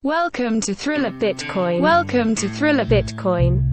Welcome to Thriller Bitcoin. Welcome to Thriller Bitcoin.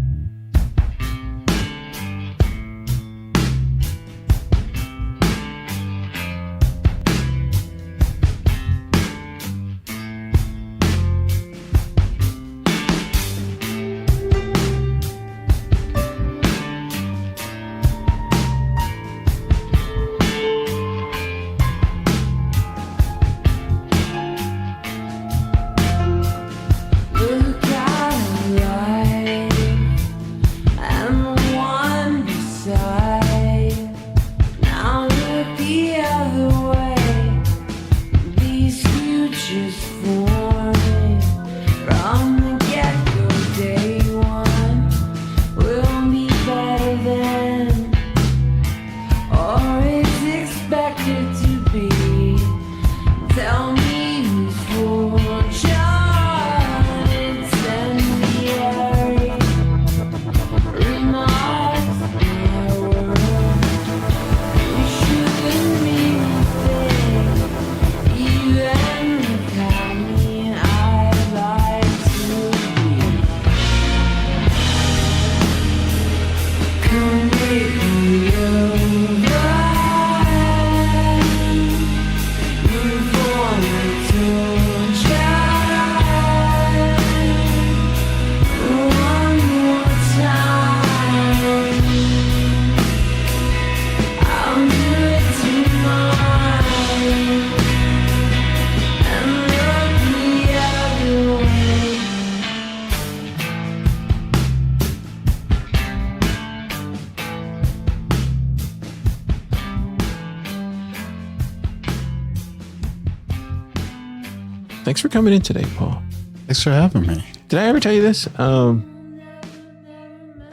Thanks for coming in today, Paul. Thanks for having me. Did I ever tell you this? I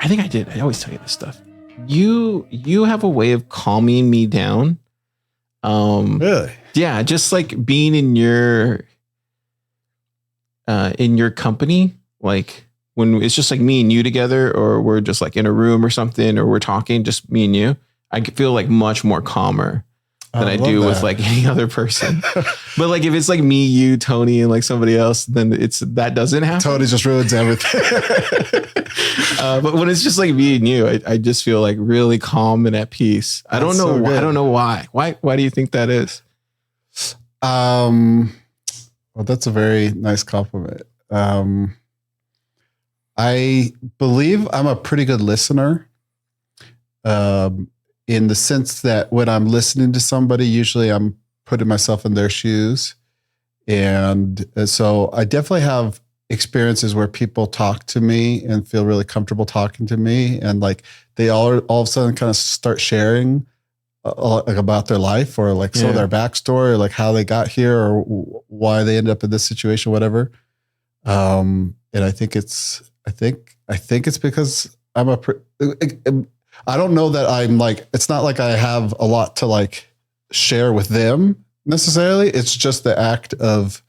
think I did. I always tell you this stuff. You have a way of calming me down. Really? Yeah, just like being in your company, like when it's just like me and you together, or we're just like in a room or something, or we're talking, just me and you. I feel like much more calmer than I do with like any other person. But like if it's like me, you, Tony, and like somebody else, then that doesn't happen. Tony just ruins everything. But when it's just like me and you, I just feel like really calm and at peace. I don't know. I don't know why. Why do you think that is? Well, that's a very nice compliment. I believe I'm a pretty good listener. In the sense that when I'm listening to somebody, usually I'm putting myself in their shoes. And so I definitely have experiences where people talk to me and feel really comfortable talking to me. And like they all of a sudden kind of start sharing like about their life or like some of their backstory or like how they got here or why they ended up in this situation, whatever. And I think it's because I'm I don't know that I'm like, it's not like I have a lot to like share with them necessarily. It's just the act of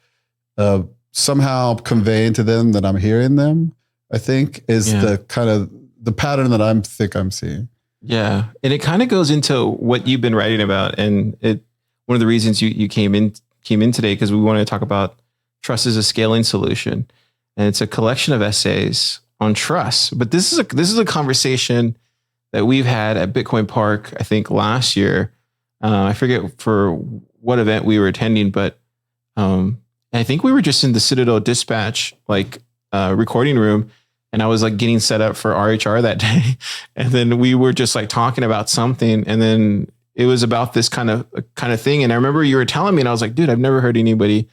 somehow conveying to them that I'm hearing them, I think is the kind of the pattern that I'm seeing. Yeah. And it kind of goes into what you've been writing about. And one of the reasons you came in today, because we wanted to talk about trust as a scaling solution. And it's a collection of essays on trust. But this is a conversation that we've had at Bitcoin Park, I think last year. I forget for what event we were attending, but I think we were just in the Citadel Dispatch recording room, and I was like getting set up for RHR that day. And then we were just like talking about something, and then it was about this kind of thing. And I remember you were telling me, and I was like, dude, I've never heard anybody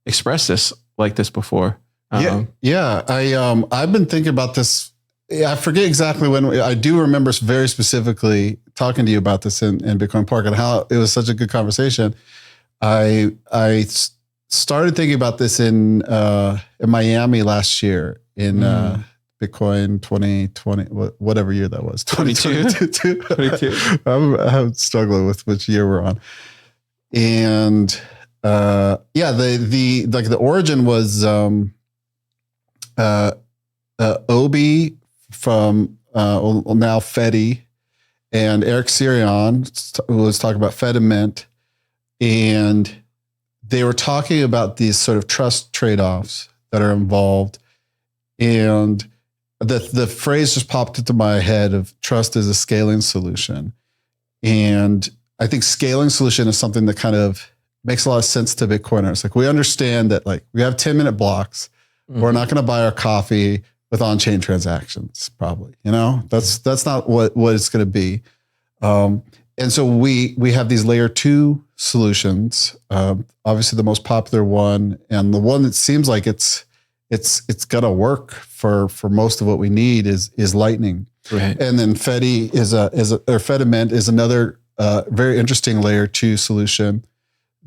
express this like this before. I've been thinking about this. I forget exactly when. I do remember very specifically talking to you about this in Bitcoin Park and how it was such a good conversation. I started thinking about this in Miami last year in Bitcoin 2020, whatever year that was. 22. I'm struggling with which year we're on. And the origin was Obi from now Fedi, and Eric Sirion was talking about Fediment, and they were talking about these sort of trust trade-offs that are involved. And the phrase just popped into my head of trust is a scaling solution. And I think scaling solution is something that kind of makes a lot of sense to Bitcoiners. Like we understand that like we have 10-minute blocks. Mm-hmm. We're not going to buy our coffee with on-chain transactions, probably. That's not what it's going to be. And so we have these layer 2 solutions. Obviously, the most popular one, and the one that seems like it's gonna work for most of what we need is Lightning. Right. And then Fedi Fediment is another very interesting layer 2 solution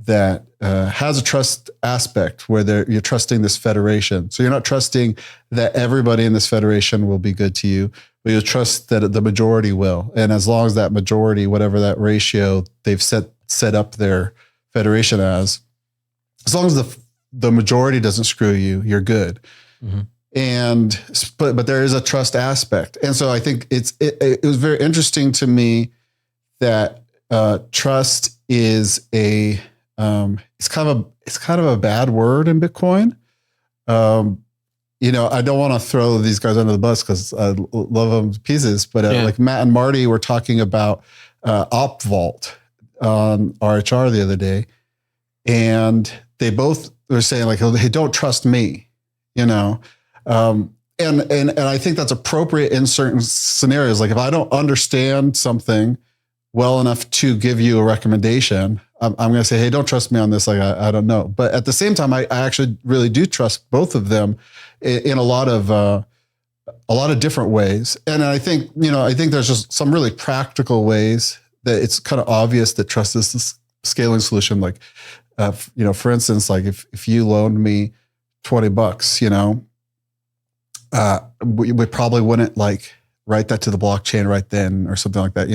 that has a trust aspect where you're trusting this federation. So you're not trusting that everybody in this federation will be good to you, but you trust that the majority will. And as long as that majority, whatever that ratio they've set up their federation as long as the majority doesn't screw you, you're good. Mm-hmm. But there is a trust aspect. And so I think it was very interesting to me that trust is it's kind of a bad word in Bitcoin. I don't want to throw these guys under the bus because I love them to pieces, but like Matt and Marty were talking about OpVault on RHR the other day, and they both were saying like, "Hey, don't trust me," And I think that's appropriate in certain scenarios. Like if I don't understand something well enough to give you a recommendation, I'm going to say, "Hey, don't trust me on this." Like I don't know, but at the same time, I actually really do trust both of them in a lot of different ways. And I think there's just some really practical ways that it's kind of obvious that trust is the scaling solution. Like, for instance, like if you loaned me $20, we probably wouldn't like write that to the blockchain right then or something like that.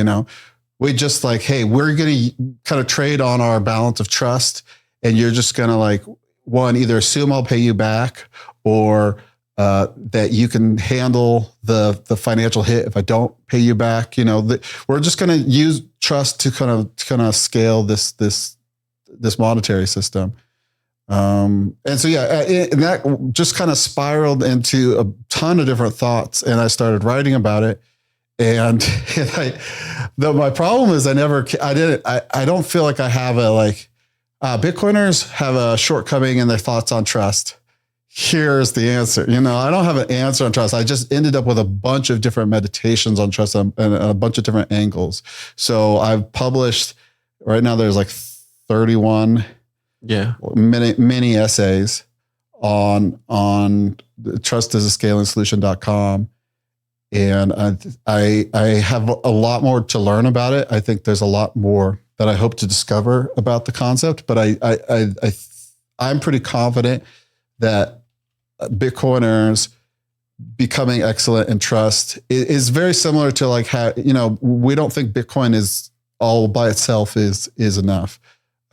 We just like, hey, we're going to kind of trade on our balance of trust. And you're just going to like, one, either assume I'll pay you back or that you can handle the financial hit if I don't pay you back. We're just going to use trust to kind of scale this monetary system. And so, and that just kind of spiraled into a ton of different thoughts. And I started writing about it. And my problem is I don't feel like I have Bitcoiners have a shortcoming in their thoughts on trust. Here's the answer. I don't have an answer on trust. I just ended up with a bunch of different meditations on trust and a bunch of different angles. So I've published, right now there's like 31 mini essays on trustasascalingsolution.com. And I have a lot more to learn about it. I think there's a lot more that I hope to discover about the concept, but I'm pretty confident that Bitcoiners becoming excellent in trust is very similar to like how, we don't think Bitcoin is all by itself is enough.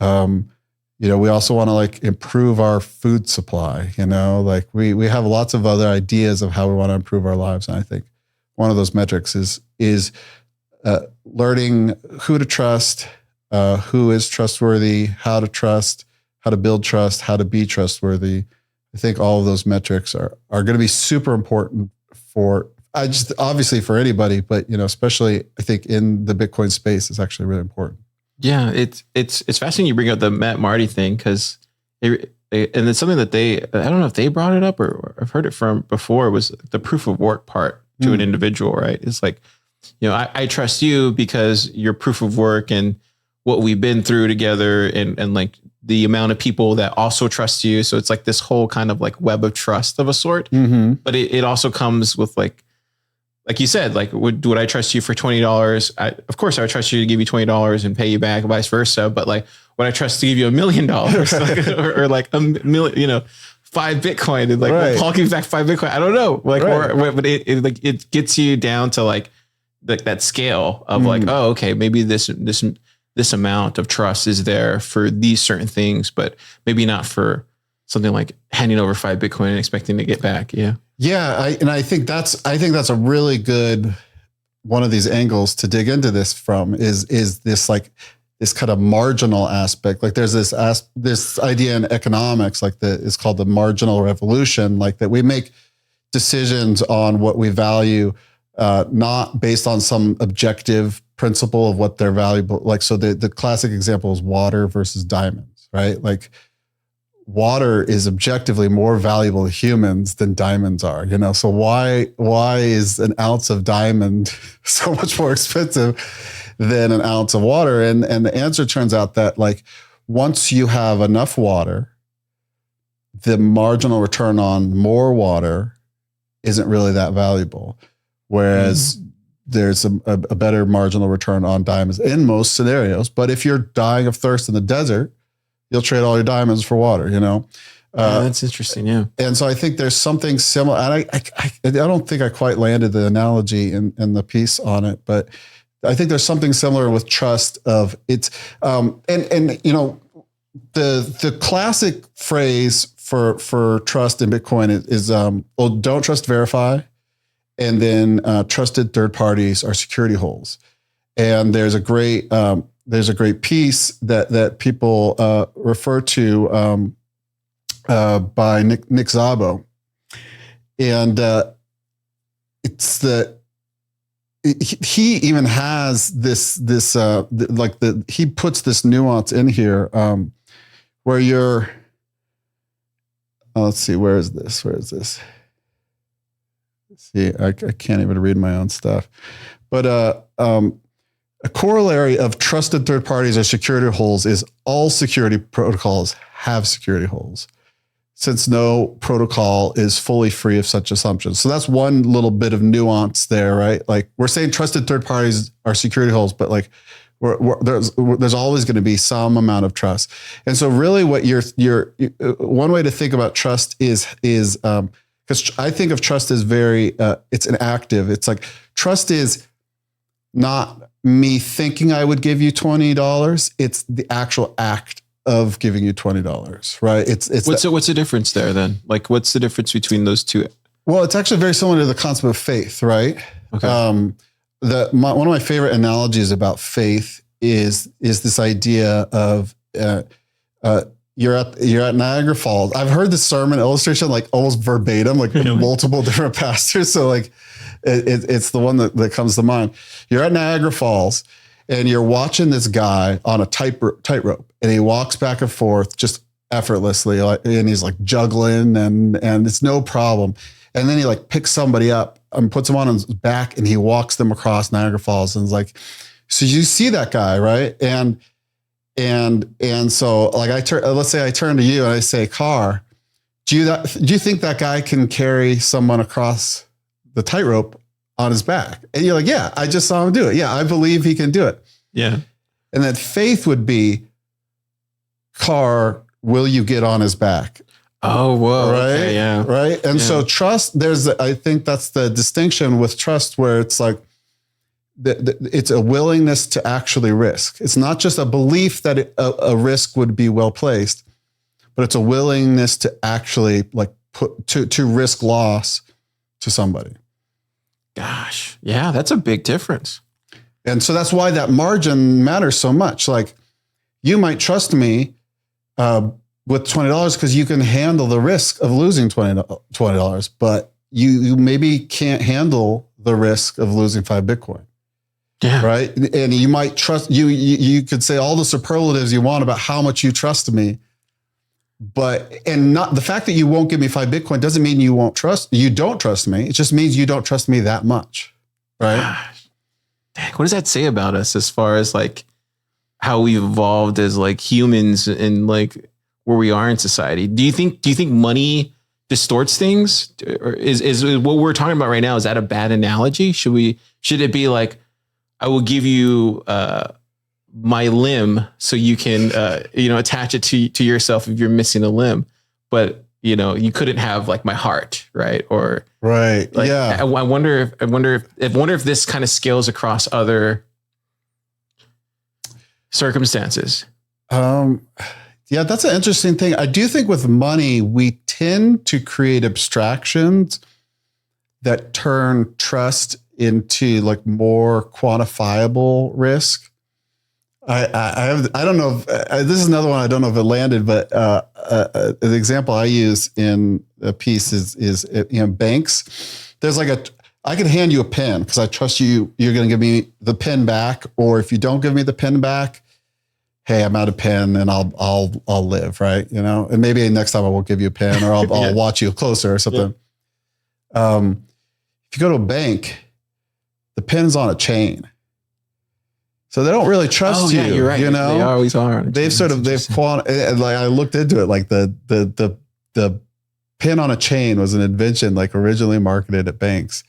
We also want to like improve our food supply, like we have lots of other ideas of how we want to improve our lives. And I think one of those metrics is learning who to trust, who is trustworthy, how to trust, how to build trust, how to be trustworthy. I think all of those metrics are going to be super important obviously for anybody, but especially I think in the Bitcoin space is actually really important. Yeah, it's fascinating you bring up the Matt Marty thing because and it's something that I don't know if they brought it up or I've heard it from before, was the proof of work part to an individual, right? It's like, I trust you because your proof of work and what we've been through together and like the amount of people that also trust you. So it's like this whole kind of like web of trust of a sort, but it also comes with like you said, like, would I trust you for $20? Of course I would trust you to give you $20 and pay you back, vice versa. But like, would I trust to give you $1 million or like a million, 5 Bitcoin and like, Paul gives back 5 Bitcoin. I don't know. Like, but it gets you down to like that scale of like, oh, okay, maybe this amount of trust is there for these certain things, but maybe not for something like handing over 5 Bitcoin and expecting to get back. Yeah. Yeah. I think that's a really good one of these angles to dig into this from is this like, this kind of marginal aspect. Like there's this idea in economics, like it's called the marginal revolution, like that we make decisions on what we value, not based on some objective principle of what they're valuable. Like, so the classic example is water versus diamonds, right? Like water is objectively more valuable to humans than diamonds are, you know? So why is an ounce of diamond so much more expensive than an ounce of water? And the answer turns out that like, once you have enough water, the marginal return on more water isn't really that valuable. Whereas there's a better marginal return on diamonds in most scenarios. But if you're dying of thirst in the desert, you'll trade all your diamonds for water, you know? That's interesting. Yeah. And so I think there's something similar. And I don't think I quite landed the analogy in the piece on it, but I think there's something similar with trust of it's, and you know, the classic phrase for trust in Bitcoin is well, don't trust, verify. And then trusted third parties are security holes. And there's a great piece that people refer to by Nick Szabo, and it's the he even has this like he puts this nuance in here where you're. Let's see, where is this? See, I can't even read my own stuff, but a corollary of trusted third parties or security holes is all security protocols have security holes, since no protocol is fully free of such assumptions. So that's one little bit of nuance there, right? Like we're saying trusted third parties are security holes, but like there's always going to be some amount of trust. And so really what you're one way to think about trust is because I think of trust as very, it's an active. It's like trust is not me thinking I would give you $20. It's the actual act of giving you $20, right? What's the difference there then? Like, what's the difference between those two? Well, it's actually very similar to the concept of faith, right? Okay. One of my favorite analogies about faith is this idea of you're at Niagara Falls. I've heard the sermon illustration like almost verbatim, like multiple different pastors. So like it's the one that comes to mind. You're at Niagara Falls and you're watching this guy on a tightrope, and he walks back and forth just effortlessly, and he's like juggling and it's no problem. And then he like picks somebody up and puts him on his back, and he walks them across Niagara Falls, and it's like, so you see that guy, right? And so like let's say I turn to you and I say, Car, do you think that guy can carry someone across the tightrope on his back? And you're like, yeah, I just saw him do it. Yeah, I believe he can do it. Yeah. And then faith would be, Car, will you get on his back? Oh, whoa. Right. Okay, yeah. Right. And so trust, I think that's the distinction with trust, where it's like, it's a willingness to actually risk. It's not just a belief that a risk would be well placed, but it's a willingness to actually like to risk loss to somebody. Gosh, yeah, that's a big difference. And so that's why that margin matters so much. Like you might trust me with $20 because you can handle the risk of losing $20, but you maybe can't handle the risk of losing 5 Bitcoin. Yeah. Right. And you might trust you could say all the superlatives you want about how much you trust me, and not the fact that you won't give me 5 Bitcoin doesn't mean you don't trust me. It just means you don't trust me that much. Right. Gosh. Dang, what does that say about us as far as like how we evolved as like humans and like where we are in society? Do you think money distorts things? Or is what we're talking about right now, is that a bad analogy? Should it be like, I will give you my limb so you can attach it to yourself if you're missing a limb, but you couldn't have like my heart, right? Or right, like, yeah. I wonder if this kind of scales across other circumstances. Yeah, that's an interesting thing. I do think with money, we tend to create abstractions that turn trust into like more quantifiable risk. I don't know if this is another one. I don't know if it landed, but the example I use in a piece is banks. There's I can hand you a pen because I trust you. You're going to give me the pen back, or if you don't give me the pen back, hey, I'm out of pen and I'll live, right? And maybe next time I won't give you a pen, or I'll watch you closer or something. Yeah. If you go to a bank, the pen's on a chain. So they don't really trust you. You're right. They always are. I looked into it, like the pin on a chain was an invention, like originally marketed at banks.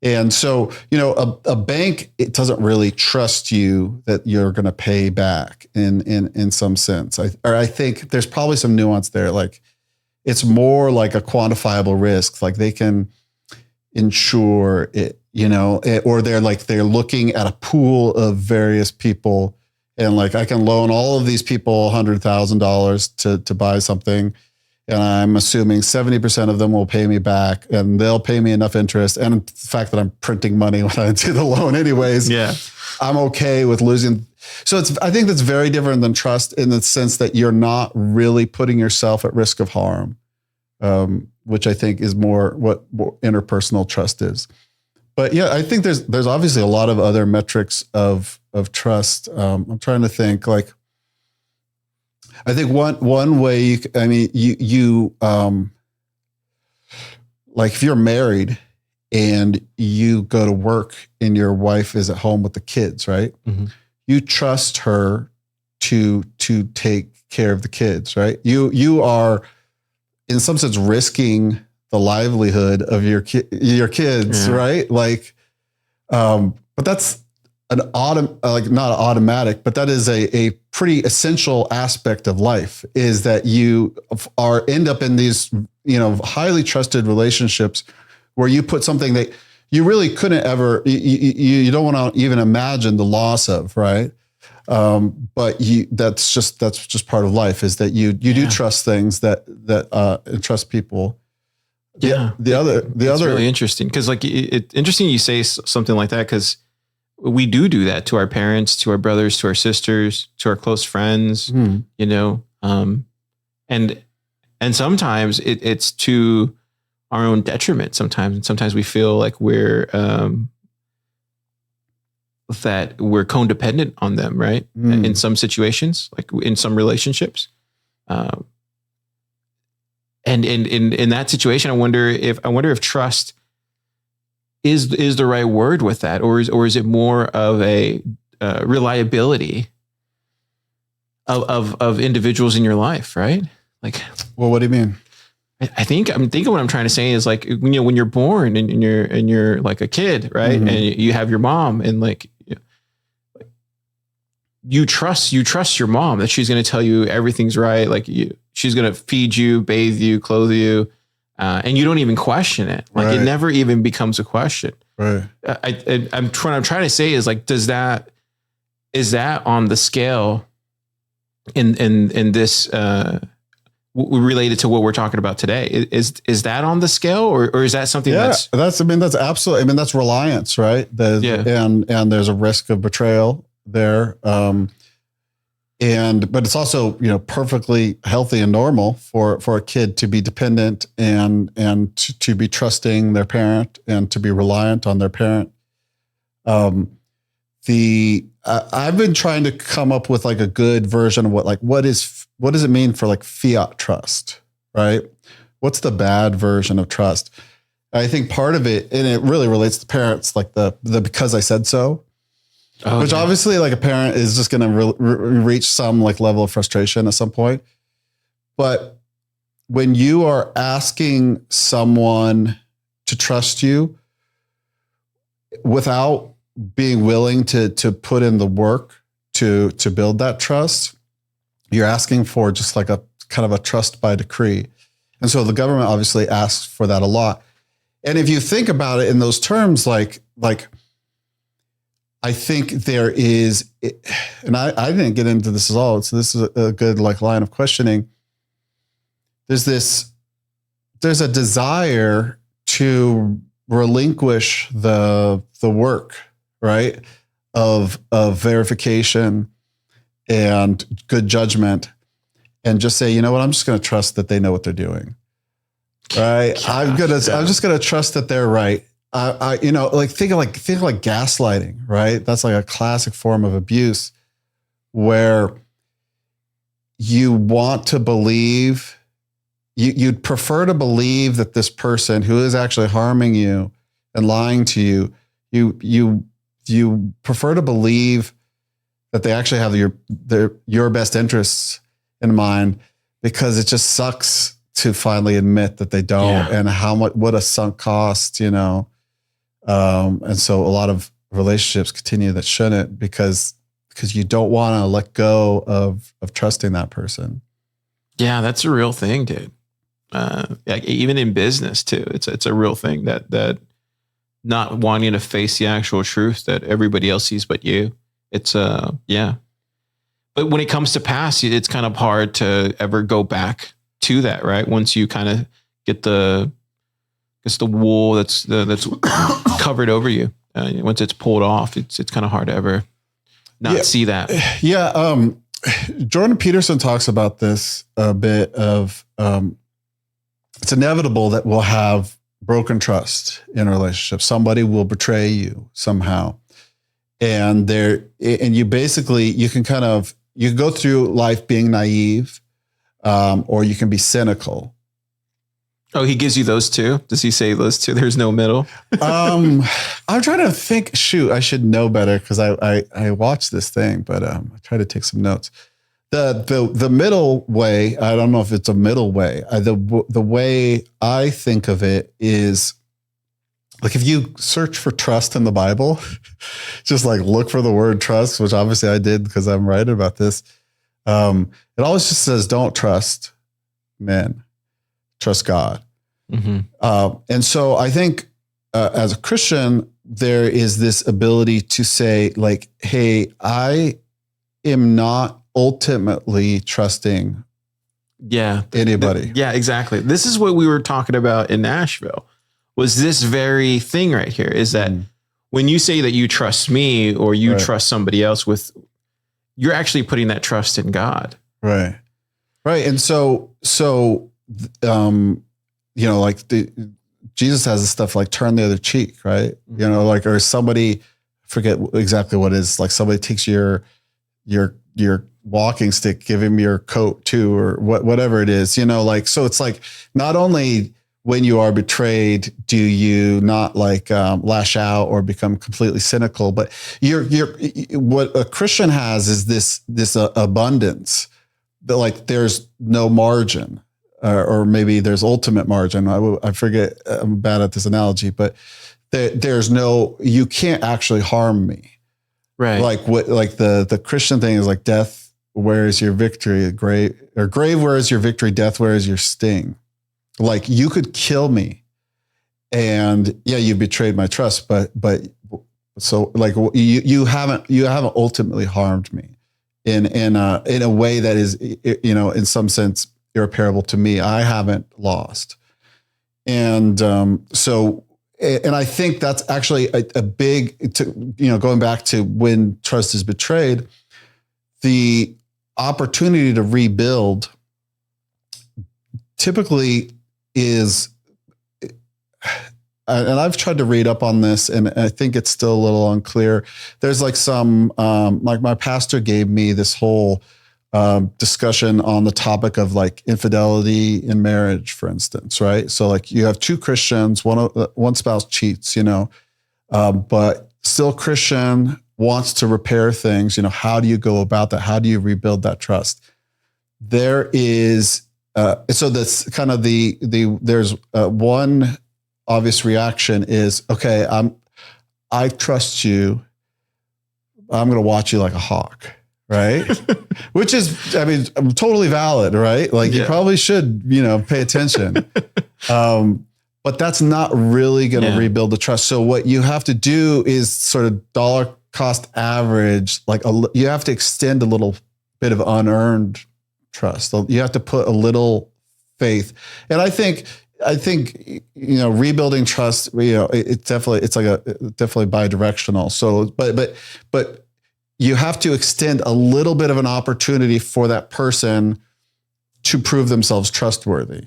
And so, a bank, it doesn't really trust you that you're going to pay back in some sense. I think there's probably some nuance there. Like it's more like a quantifiable risk. Like they can insure it, or they're looking at a pool of various people, and like I can loan all of these people $100,000 to buy something, and I'm assuming 70% of them will pay me back, and they'll pay me enough interest, and the fact that I'm printing money when I do the loan anyways. Yeah, I'm okay with losing. So I think that's very different than trust in the sense that you're not really putting yourself at risk of harm, which I think is more what interpersonal trust is. But yeah, I think there's obviously a lot of other metrics of trust. I'm trying to think. Like, I think one way you like if you're married and you go to work and your wife is at home with the kids, right? Mm-hmm. You trust her to take care of the kids, right? You are in some sense risking the livelihood of your kids, yeah. Right? Like, but that's not automatic, but that is a pretty essential aspect of life, is that you end up in these, highly trusted relationships where you put something that you really couldn't ever, you don't want to even imagine the loss of, right? But that's just part of life, is that you do trust things that trust people. Yeah. The other really interesting, because it's interesting you say something like that, because we do that to our parents, to our brothers, to our sisters, to our close friends, and sometimes it's to our own detriment sometimes. And sometimes we feel like we're codependent on them, right? In some situations, like in some relationships. And in that situation, I wonder if trust is the right word with that, or is it more of a reliability of individuals in your life, right? Like, well, what do you mean? I'm thinking what I'm trying to say is, like, when you're born and you're like a kid, right? Mm-hmm. And you have your mom, and like you trust your mom that she's going to tell you everything's right. Like she's going to feed you, bathe you, clothe you. And you don't even question it. Like right. It never even becomes a question. Right. I'm trying to say is, like, is that on the scale in this related to what we're talking about today? Is that on the scale, or is that something that's absolutely, that's reliance, right? And there's a risk of betrayal there. But it's also, perfectly healthy and normal for a kid to be dependent and to be trusting their parent and to be reliant on their parent. I've been trying to come up with like a good version of what does it mean for like fiat trust, right? What's the bad version of trust? I think part of it, and it really relates to parents, like the because I said so. Which obviously, like, a parent is just going to reach some like level of frustration at some point. But when you are asking someone to trust you without being willing to put in the work to build that trust, you're asking for just like a kind of a trust by decree. And so the government obviously asks for that a lot. And if you think about it in those terms, like I think there is, and I didn't get into this at all, so this is a good like line of questioning. There's a desire to relinquish the work, right, of verification and good judgment, and just say, you know what, I'm just going to trust that they know what they're doing. Right. I'm just going to trust that they're right. Think of gaslighting, right? That's like a classic form of abuse where you want to believe, you'd prefer to believe that this person who is actually harming you and lying to you, you prefer to believe that they actually have your best interests in mind, because it just sucks to finally admit that they don't, and what a sunk cost, and so a lot of relationships continue that shouldn't, because you don't want to let go of trusting that person. Yeah, that's a real thing, dude. Even in business too, it's a real thing that not wanting to face the actual truth that everybody else sees but you. It's but when it comes to past, it's kind of hard to ever go back to that, right? Once you kind of get the wool that's covered over you, once it's pulled off, it's kind of hard to ever not see that. Yeah. Jordan Peterson talks about this a bit of, it's inevitable that we'll have broken trust in a relationship. Somebody will betray you somehow. And you can go through life being naive, or you can be cynical. Oh, he gives you those two? Does he say those two? There's no middle? I'm trying to think, shoot, I should know better because I watched this thing, but I try to take some notes. The middle way, I don't know if it's a middle way. The way I think of it is, like, if you search for trust in the Bible, just like look for the word trust, which obviously I did because I'm writing about this. It always just says, don't trust men, trust God. Mm-hmm. And so I think as a Christian, there is this ability to say, like, hey, I am not ultimately trusting anybody. Yeah, exactly. This is what we were talking about in Nashville, was this very thing right here, is that when you say that you trust me or you trust somebody else you're actually putting that trust in God. Right. Right. And so, like Jesus has this stuff like turn the other cheek, right? Mm-hmm. Or somebody, forget exactly what it is, like somebody takes your walking stick, give him your coat too, or whatever it is, so it's like, not only when you are betrayed, do you not lash out or become completely cynical, but what a Christian has is this abundance that, like, there's no margin, or maybe there's ultimate margin. I forget, I'm bad at this analogy, but you can't actually harm me. Right. The Christian thing is like, death, where is your victory? Grave, where is your victory? Death, where is your sting? Like, you could kill me and you betrayed my trust, but so like you haven't ultimately harmed me in a way that is, in some sense irreparable to me. I haven't lost. And and I think that's actually a big, going back to when trust is betrayed, the opportunity to rebuild typically is, and I've tried to read up on this and I think it's still a little unclear. There's like some, like my pastor gave me this whole discussion on the topic of like infidelity in marriage, for instance, right? So like you have two Christians, one spouse cheats, but still Christian wants to repair things. How do you go about that? How do you rebuild that trust? There is, so that's kind of there's one obvious reaction is, okay, I trust you. I'm going to watch you like a hawk. Right. Which is, totally valid. Right. Like you probably should, pay attention. But that's not really going to rebuild the trust. So what you have to do is sort of dollar cost average, you have to extend a little bit of unearned trust. You have to put a little faith. And I think, rebuilding trust, it's definitely bidirectional. So, but you have to extend a little bit of an opportunity for that person to prove themselves trustworthy.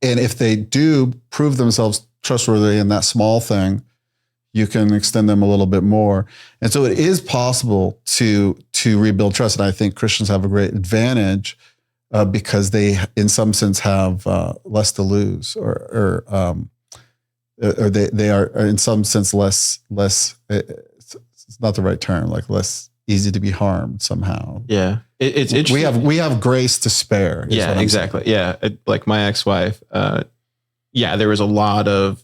And if they do prove themselves trustworthy in that small thing, you can extend them a little bit more. And so it is possible to rebuild trust. And I think Christians have a great advantage because they, in some sense, have less to lose, or they are in some sense less. It's not the right term, like less easy to be harmed somehow. Yeah, it's interesting. We have grace to spare. Yeah, exactly. Yeah, like my ex-wife. There was a lot of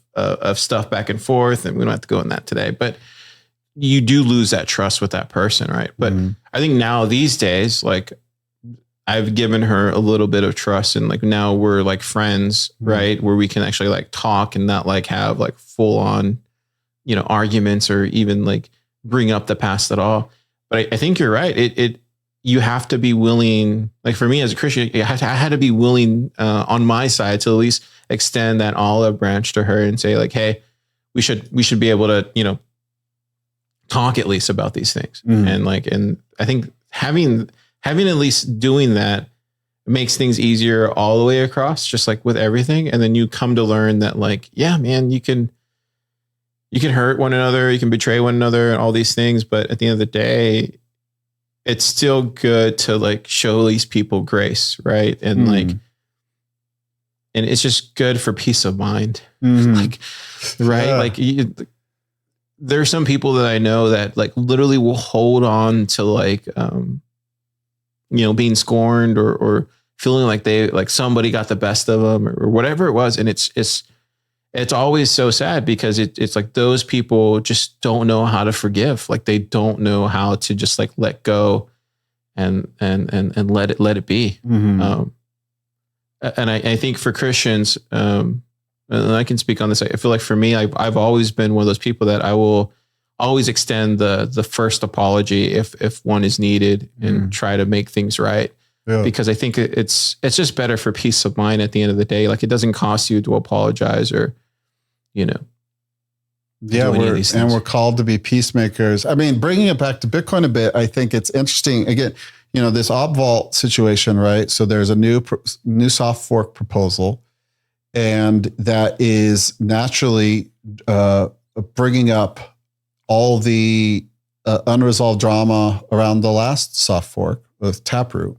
stuff back and forth, and we don't have to go in that today. But you do lose that trust with that person, right? But I think now these days, like I've given her a little bit of trust, and like now we're like friends, right? Where we can actually like talk and not like have like full on, arguments or even like bring up the past at all. But I think you're right. You have to be willing, like for me as a Christian, I had to be willing on my side to at least extend that olive branch to her and say like, hey, we should be able to, talk at least about these things. And I think having at least doing that makes things easier all the way across, just like with everything. And then you come to learn that like, yeah, man, you can hurt one another, you can betray one another and all these things. But at the end of the day, it's still good to like show these people grace. Right. And and it's just good for peace of mind. Like, right. Yeah. Like there are some people that I know that like literally will hold on to like, being scorned or feeling like somebody got the best of them or whatever it was. And it's always so sad because it's like those people just don't know how to forgive. Like they don't know how to just like let go and let it be. And I think for Christians, and I can speak on this. I feel like for me, I've always been one of those people that I will always extend the first apology if one is needed and try to make things right. Yeah. Because I think it's just better for peace of mind at the end of the day. Like it doesn't cost you to apologize or, Yeah, we're called to be peacemakers. I mean, bringing it back to Bitcoin a bit, I think it's interesting. Again, this Opvault situation, right? So there's a new soft fork proposal, and that is naturally bringing up all the unresolved drama around the last soft fork with Taproot.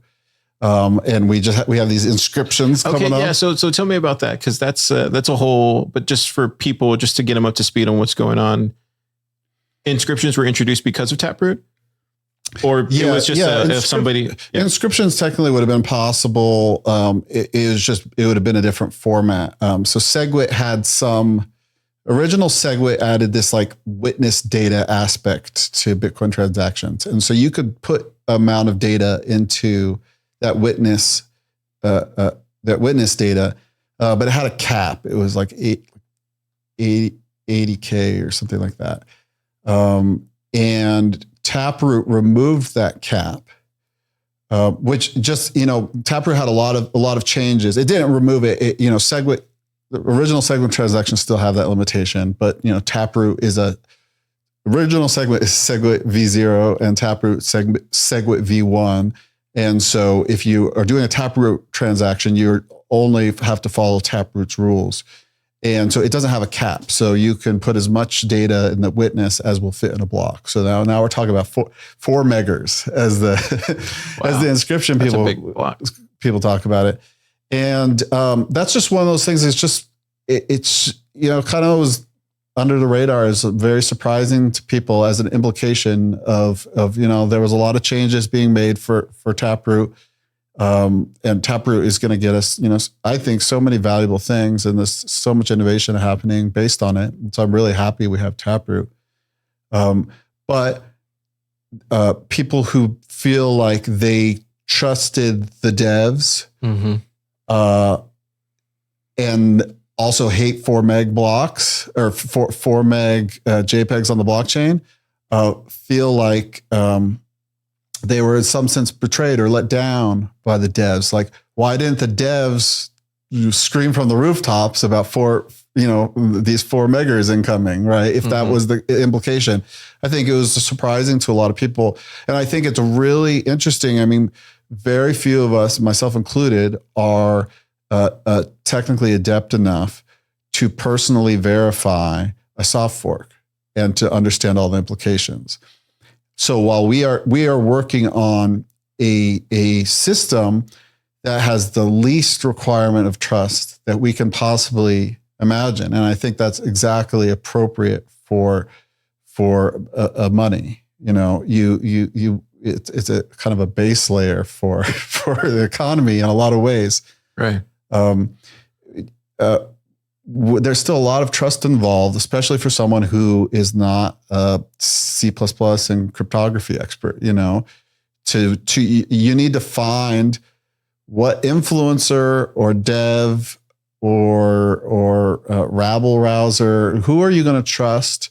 And we have these inscriptions coming up. Yeah. So tell me about that. Cause that's a whole, but just for people, just to get them up to speed on what's going on. Inscriptions were introduced because of Taproot, or it was just if somebody. Inscriptions technically would have been possible. It would have been a different format. So SegWit had original SegWit added this like witness data aspect to Bitcoin transactions. And so you could put amount of data into that witness data, but it had a cap. It was like 80K or something like that. And Taproot removed that cap, which just, Taproot had a lot of changes. It didn't remove it. SegWit, the original SegWit transactions still have that limitation, but Taproot original SegWit is SegWit V0 and Taproot SegWit V1. And so if you are doing a Taproot transaction, you only have to follow Taproot's rules. And so it doesn't have a cap. So you can put as much data in the witness as will fit in a block. So now we're talking about four megas as the as the inscription people talk about it. And that's just one of those things. It's kind of was under the radar, is very surprising to people as an implication of there was a lot of changes being made for Taproot. And Taproot is going to get us, I think so many valuable things, and there's so much innovation happening based on it. And so I'm really happy we have Taproot. But people who feel like they trusted the devs, and also hate 4 meg blocks or 4 meg JPEGs on the blockchain, feel like they were in some sense betrayed or let down by the devs. Like, why didn't the devs scream from the rooftops about 4 these 4 megas incoming, right? If that was the implication, I think it was surprising to a lot of people. And I think it's really interesting. I mean, very few of us, myself included, are technically adept enough to personally verify a soft fork and to understand all the implications. So while we are working on a system that has the least requirement of trust that we can possibly imagine, and I think that's exactly appropriate for money. It's a kind of a base layer for the economy in a lot of ways. Right. There's still a lot of trust involved, especially for someone who is not a C++ and cryptography expert. You need to find what influencer or dev or rabble rouser, who are you going to trust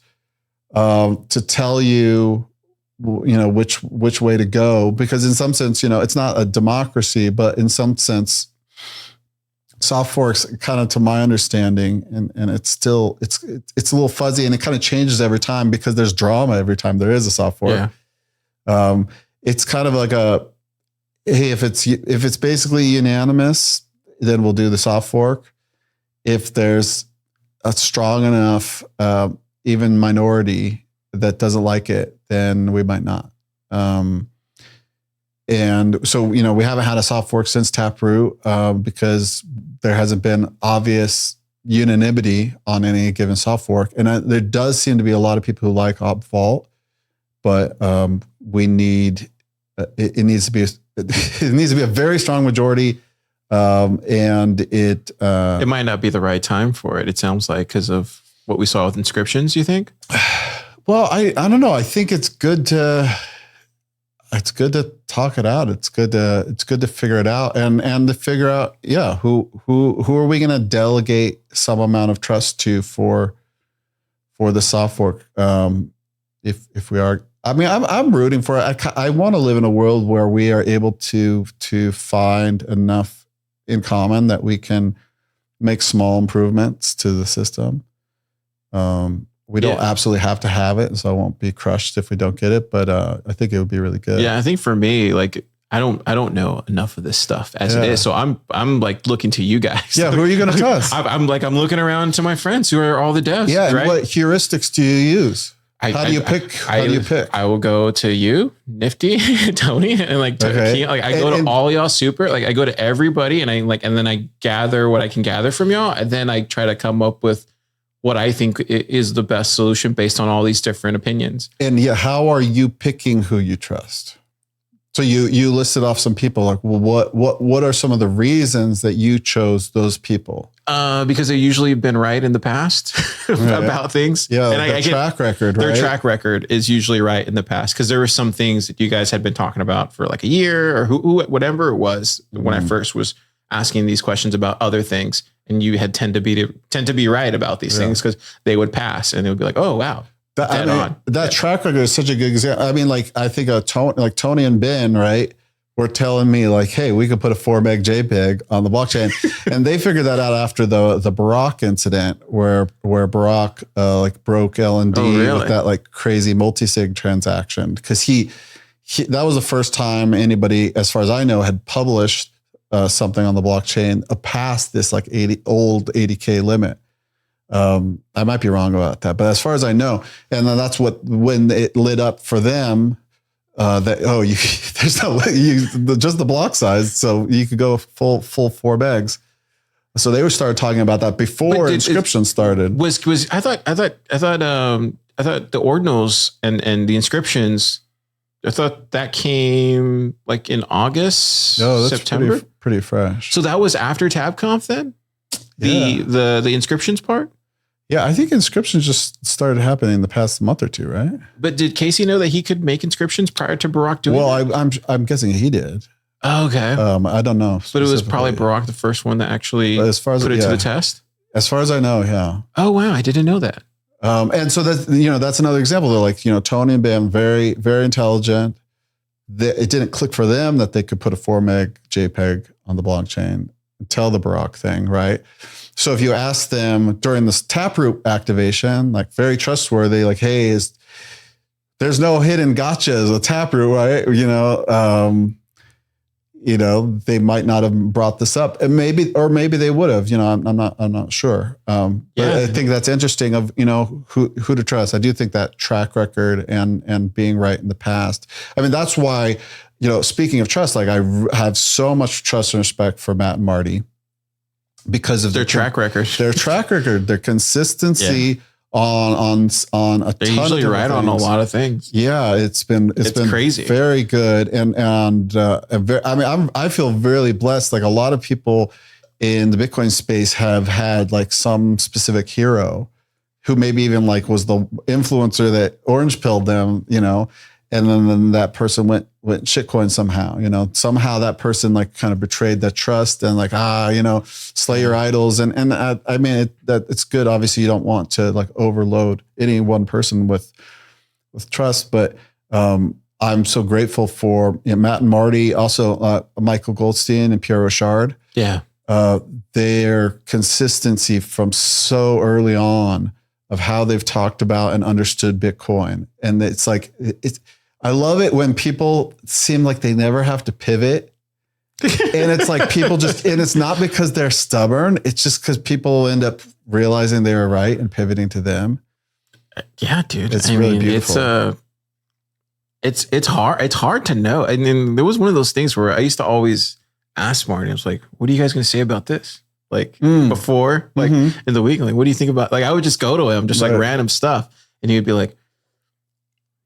to tell you, which way to go? Because in some sense, it's not a democracy, but in some sense, soft forks, kind of to my understanding, and it's a little fuzzy, and it kind of changes every time because there's drama every time there is a soft fork. Yeah. It's kind of like hey, if it's basically unanimous, then we'll do the soft fork. If there's a strong enough, even minority that doesn't like it, then we might not. And so, we haven't had a soft fork since Taproot because there hasn't been obvious unanimity on any given soft fork. And there does seem to be a lot of people who like OpVault, but we need it needs to be a very strong majority, and it might not be the right time for it. It sounds like because of what we saw with inscriptions. You think? Well, I don't know. I think it's good to talk it out. It's good to figure it out and to figure out, who are we going to delegate some amount of trust to for the soft fork? If we are, I mean, I'm rooting for it. I want to live in a world where we are able to find enough in common that we can make small improvements to the system. We don't absolutely have to have it, so I won't be crushed if we don't get it. But I think it would be really good. Yeah, I think for me, like I don't know enough of this stuff as it is, so I'm like looking to you guys. Yeah, who are you going to trust? I'm looking around to my friends who are all the devs. Yeah, right? And what heuristics do you use? How do you pick? I will go to you, Nifty, Tony, and I go to all y'all super. Like I go to everybody, and and then I gather what I can gather from y'all, and then I try to come up with what I think is the best solution based on all these different opinions. And how are you picking who you trust? So you listed off some people. Like, well, what are some of the reasons that you chose those people? Because they usually have been right in the past about things. Yeah, and their track record, right? Their track record is usually right in the past because there were some things that you guys had been talking about for like a year or whatever it was when I first was asking these questions about other things, and you had tend to be right about these things because they would pass and they would be like, oh wow. That track record is such a good example. I mean, like I think Tony and Ben, right, were telling me like, hey, we could put a 4 meg JPEG on the blockchain, and they figured that out after the Barak incident where Barak broke LND with that like crazy multi-sig transaction because he that was the first time anybody, as far as I know, had published something on the blockchain past this like 80K limit. I might be wrong about that, but as far as I know, and then that's when it lit up for them, there's just the block size, so you could go full 4 megs. So they started talking about that before inscription started. I thought the ordinals and the inscriptions. I thought that came like in August, September. Pretty fresh. So that was after TabConf then? The inscriptions part? Yeah, I think inscriptions just started happening in the past month or two, right? But did Casey know that he could make inscriptions prior to Barak doing that? Well, I'm guessing he did. Oh, okay. I don't know. But it was probably Barak the first one that actually put it to the test? As far as I know, yeah. Oh, wow. I didn't know that. And so that's another example. They're like, Tony and Bam, very, very intelligent. It didn't click for them that they could put a 4 meg JPEG on the blockchain until the Barak thing, right? So if you ask them during this Taproot activation, like very trustworthy, like, hey, there's no hidden gotchas with Taproot, right? They might not have brought this up, and maybe they would have. I'm not sure. But I think that's interesting. Of who to trust. I do think that track record and being right in the past. I mean, that's why speaking of trust, like I have so much trust and respect for Matt and Marty because of their track record, their consistency. On a they're ton usually of right things. on a lot of things. Yeah, it's been crazy, very good, I feel really blessed. Like a lot of people in the Bitcoin space have had like some specific hero who maybe even like was the influencer that orange pilled them, and then that person went shitcoin somehow, somehow that person like kind of betrayed that trust and like, slay your idols. And I mean, it's good. Obviously you don't want to like overload any one person with trust, but I'm so grateful for Matt and Marty, also Michael Goldstein and Pierre Rochard. Yeah. Their consistency from so early on of how they've talked about and understood Bitcoin. And it's like, I love it when people seem like they never have to pivot. And it's like people and it's not because they're stubborn. It's just because people end up realizing they were right and pivoting to them. Yeah, dude. It's really beautiful. It's hard. It's hard to know. And then there was one of those things where I used to always ask Martin, I was like, what are you guys going to say about this? Like before, like in the week, like, what do you think about, like, I would just go to him, just like random stuff. And he would be like,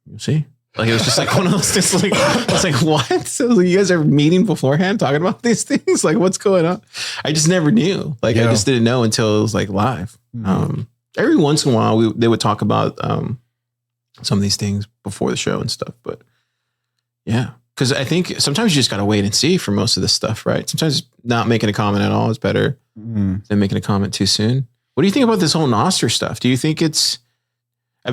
you see? Like, it was just like one of those things. Like, I was like, what? So like, you guys are meeting beforehand talking about these things? Like, what's going on? I just never knew. Like, I just didn't know until it was like live. Every once in a while, they would talk about some of these things before the show and stuff. But yeah, because I think sometimes you just got to wait and see for most of this stuff, right? Sometimes not making a comment at all is better than making a comment too soon. What do you think about this whole Nostr stuff? Do you think we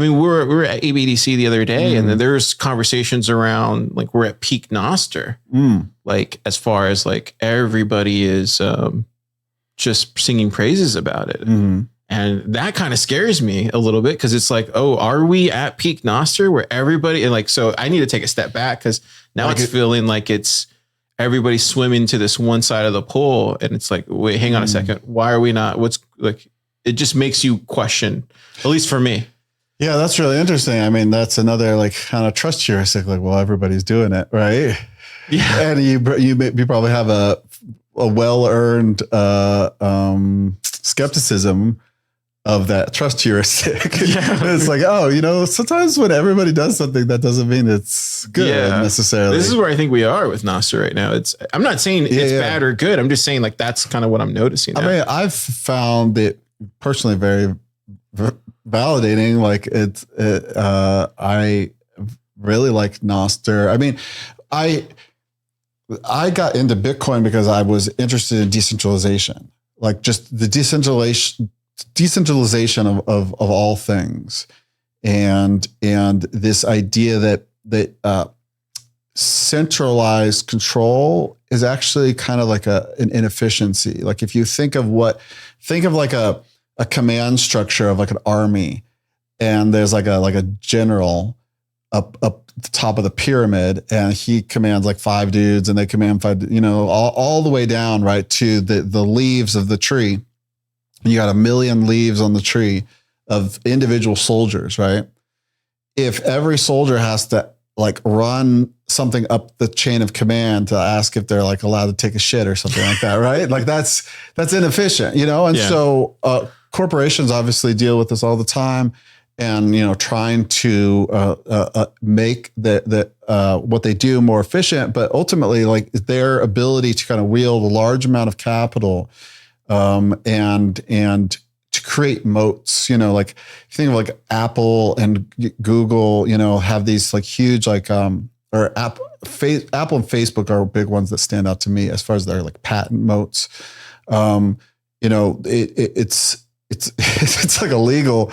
were at ABDC the other day and then there's conversations around like we're at peak Nostr. Like as far as like everybody is just singing praises about it. And that kind of scares me a little bit because it's like, oh, are we at peak Nostr where everybody and like, so I need to take a step back because now it's feeling like it's everybody swimming to this one side of the pool. And it's like, wait, hang on a second. Why are we not? What's like, it just makes you question, at least for me. Yeah, that's really interesting. I mean, that's another like kind of trust heuristic. Like, well, everybody's doing it, right? Yeah, and you probably have a well-earned skepticism of that trust heuristic. It's like, oh, sometimes when everybody does something, that doesn't mean it's good necessarily. This is where I think we are with Nostr right now. I'm not saying it's bad or good. I'm just saying like that's kind of what I'm noticing now. I mean, I've found it personally very validating. Like I really like Nostr. I mean, I got into Bitcoin because I was interested in decentralization, like just the decentralization of all things. And this idea that centralized control is actually kind of like an inefficiency. Like if you think of like a command structure of like an army, and there's like a general up the top of the pyramid, and he commands like 5 dudes, and they command 5, all the way down right to the leaves of the tree. And you got 1 million leaves on the tree of individual soldiers, right? If every soldier has to like run something up the chain of command to ask if they're like allowed to take a shit or something like that, right? Like that's inefficient, And so corporations obviously deal with this all the time, and trying to make the what they do more efficient, but ultimately like their ability to kind of wield a large amount of capital and to create moats, like think of like Apple and Google, have these like huge like or Apple and Facebook are big ones that stand out to me as far as their like patent moats. It's like illegal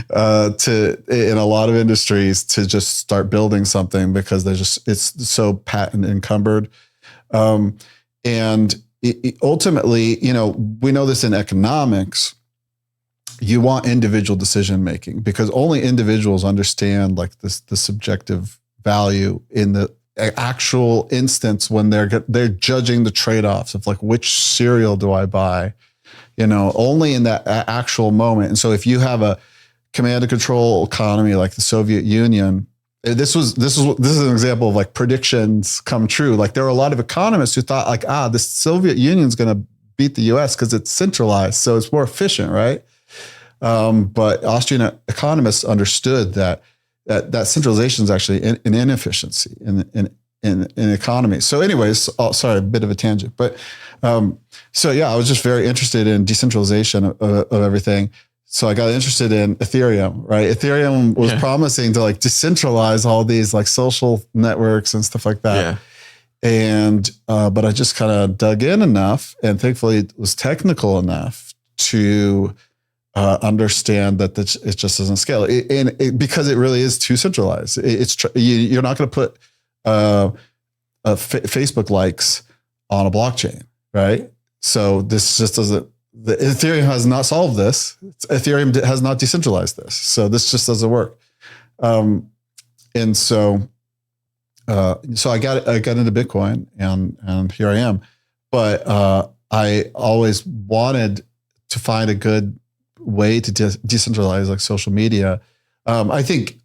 to in a lot of industries to just start building something because it's so patent encumbered. And ultimately, we know this in economics. You want individual decision making because only individuals understand like the subjective value in the actual instance when they're judging the trade-offs of like which cereal do I buy, only in that actual moment. And so if you have a command and control economy like the Soviet Union, this is an example of like predictions come true. Like there were a lot of economists who thought like, the Soviet Union is going to beat the US because it's centralized, so it's more efficient, right? But Austrian economists understood that centralization is actually an inefficiency in the economy. So anyways, sorry, a bit of a tangent, but so yeah, I was just very interested in decentralization of everything. So I got interested in Ethereum, right? Ethereum was promising to like decentralize all these like social networks and stuff like that. Yeah. And, but I just kind of dug in enough and thankfully it was technical enough to understand that it just doesn't scale. Because it really is too centralized. You're not going to put Facebook likes on a blockchain, right? So this just doesn't, Ethereum has not solved this. Ethereum has not decentralized this. So this just doesn't work. And so I got into Bitcoin and here I am. But I always wanted to find a good way to decentralize like social media. I think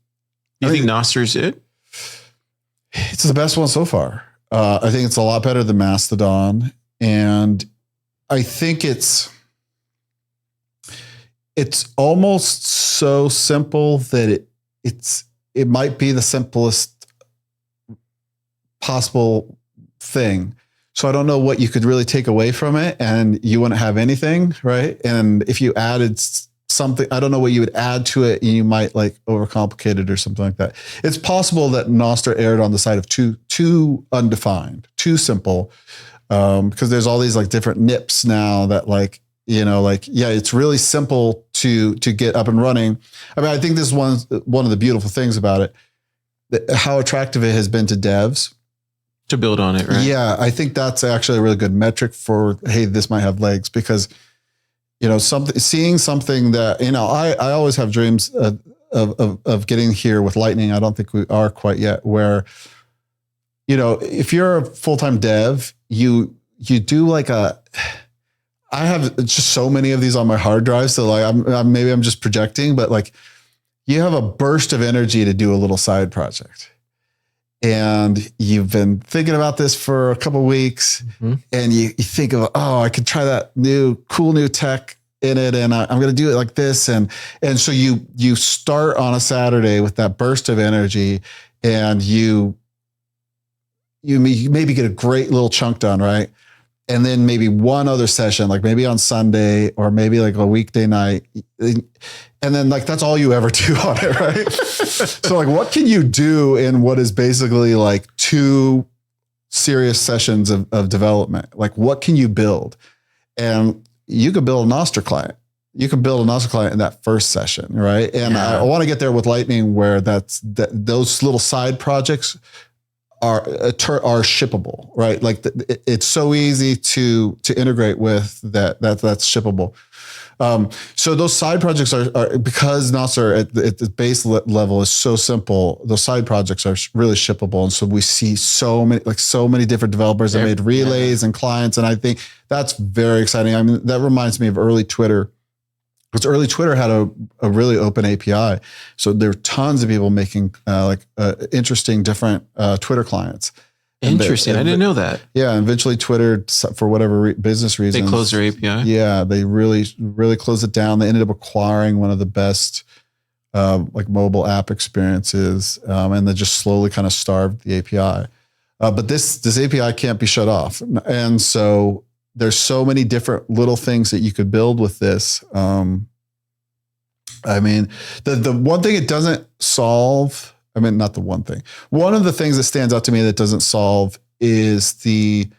Nostr is it? It's the best one so far. I think it's a lot better than Mastodon. And I think it's almost so simple that it might be the simplest possible thing. So I don't know what you could really take away from it and you wouldn't have anything, right? And if you added something, I don't know what you would add to it and you might like overcomplicate it or something like that. It's possible that Nostr erred on the side of too undefined, too simple, because there's all these like different nips now that like, it's really simple to get up and running. I mean, I think this is one of the beautiful things about it, how attractive it has been to devs. To build on it, right? Yeah, I think that's actually a really good metric for, hey, this might have legs because, seeing something that, I always have dreams of getting here with Lightning. I don't think we are quite yet where, if you're a full-time dev, you do like I have just so many of these on my hard drive. So like maybe I'm just projecting, but like you have a burst of energy to do a little side project. And you've been thinking about this for a couple of weeks and you think of, I could try that cool new tech in it. And I'm going to do it like this. And so you start on a Saturday with that burst of energy and you maybe get a great little chunk done. Right. And then maybe one other session, like maybe on Sunday or maybe like a weekday night. And then like, that's all you ever do on it. Right. So like, what can you do in what is basically like 2 serious sessions of development? Like what can you build? And you could build a Nostr client. You can build a Nostr client in that first session. Right. And I want to get there with Lightning where those little side projects are shippable, right? Like it's so easy to integrate with that's shippable. So those side projects are because Nostr at the base level is so simple. Those side projects are really shippable, and so we see so many different developers that made relays and clients, and I think that's very exciting. I mean, that reminds me of early Twitter. Because early Twitter had a really open API. So there are tons of people making interesting different Twitter clients. Interesting. I didn't know that. Yeah. And eventually Twitter, for whatever business reasons. They closed their API? Yeah. They really, really closed it down. They ended up acquiring one of the best mobile app experiences. And they just slowly kind of starved the API. But this API can't be shut off. And so there's so many different little things that you could build with this. I mean, the one thing it doesn't solve, not the one thing. One of the things that stands out to me that doesn't solve is the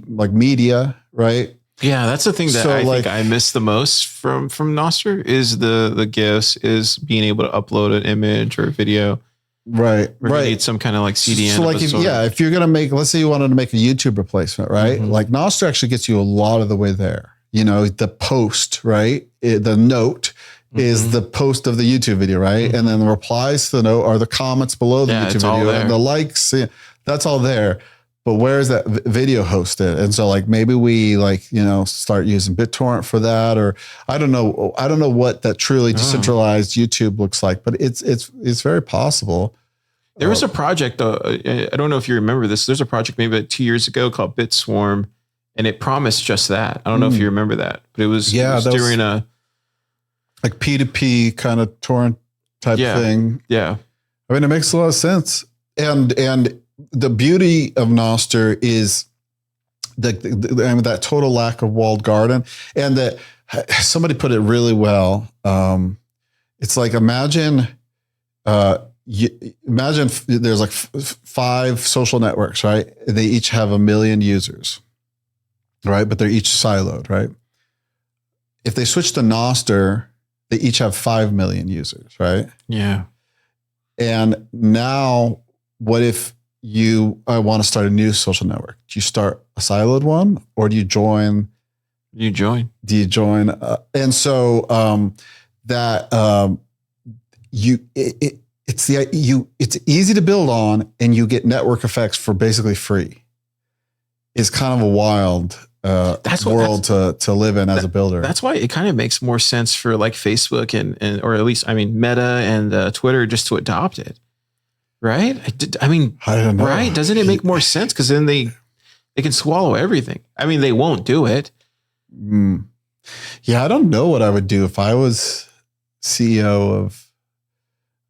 media, right? Yeah, that's the thing that I think I miss the most from Nostr is the GIFs, is being able to upload an image or a video. Right. We're gonna need some kind of like CDN. So like, if you're going to make, let's say you wanted to make a YouTube replacement, right? Like Nostr actually gets you a lot of the way there. You know, the post, right? The note is the post of the YouTube video, right? And then the replies to the note are the comments below the YouTube video and the likes. That's all there. But where is that video hosted? And so like maybe we like, you know, start using BitTorrent for that, or I don't know what that truly decentralized YouTube looks like, but it's very possible. There was a project though. I don't know if you remember this. There's a project maybe like 2 years ago called BitSwarm, and it promised just that. I don't know if you remember that, but it was during a like P2P kind of torrent type thing. Yeah. I mean, it makes a lot of sense. And the beauty of Nostr is that total lack of walled garden, and that somebody put it really well. It's like, imagine there's like 5 social networks, right? They each have 1 million users, right? But they're each siloed, right? If they switch to Nostr, they each have 5 million users, right? Yeah. And now what if I want to start a new social network? Do you start a siloed one, or do you join? You join. Do you join? And so it's easy to build on, and you get network effects for basically free. It's kind of a wild world to live in as a builder. That's why it kind of makes more sense for like Facebook and or at least, I mean, Meta and Twitter just to adopt it. Right? I don't know. Right? Doesn't it make more sense? Because then they can swallow everything. I mean, they won't do it. Yeah, I don't know what I would do if I was CEO of.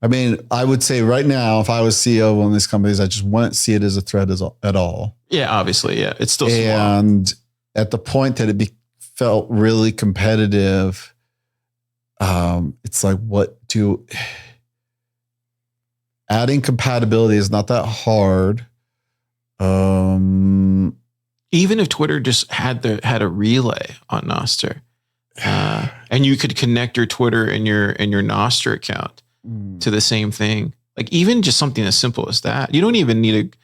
I mean, I would say right now, if I was CEO of one of these companies, I just wouldn't see it as a threat at all. Yeah, obviously. Yeah, it's still small. And at the point that it felt really competitive, it's like, adding compatibility is not that hard. Even if Twitter just had a relay on Nostr, and you could connect your Twitter and your Nostr account to the same thing, like even just something as simple as that, you don't even need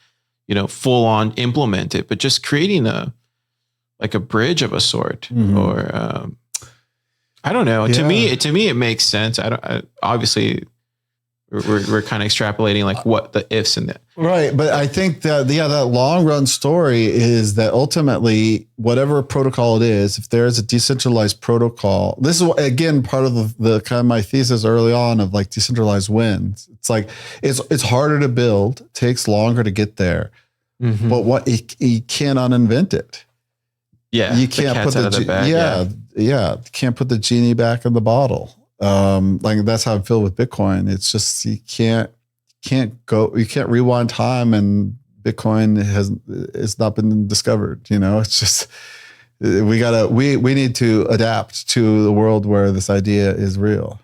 to, full on implement it, but just creating a bridge of a sort, or I don't know. Yeah. To me, it makes sense. Obviously. We're kind of extrapolating like what the ifs in that. Right. But I think that, that long run story is that ultimately, whatever protocol it is, if there is a decentralized protocol, this is again, part of the kind of my thesis early on of like decentralized wins. It's like, it's harder to build, takes longer to get there, but you can't uninvent it. Yeah. You can't put can't put the genie back in the bottle. Like that's how I feel with Bitcoin. It's just, you can't rewind time, and Bitcoin it's not been discovered. It's just, we need to adapt to the world where this idea is real.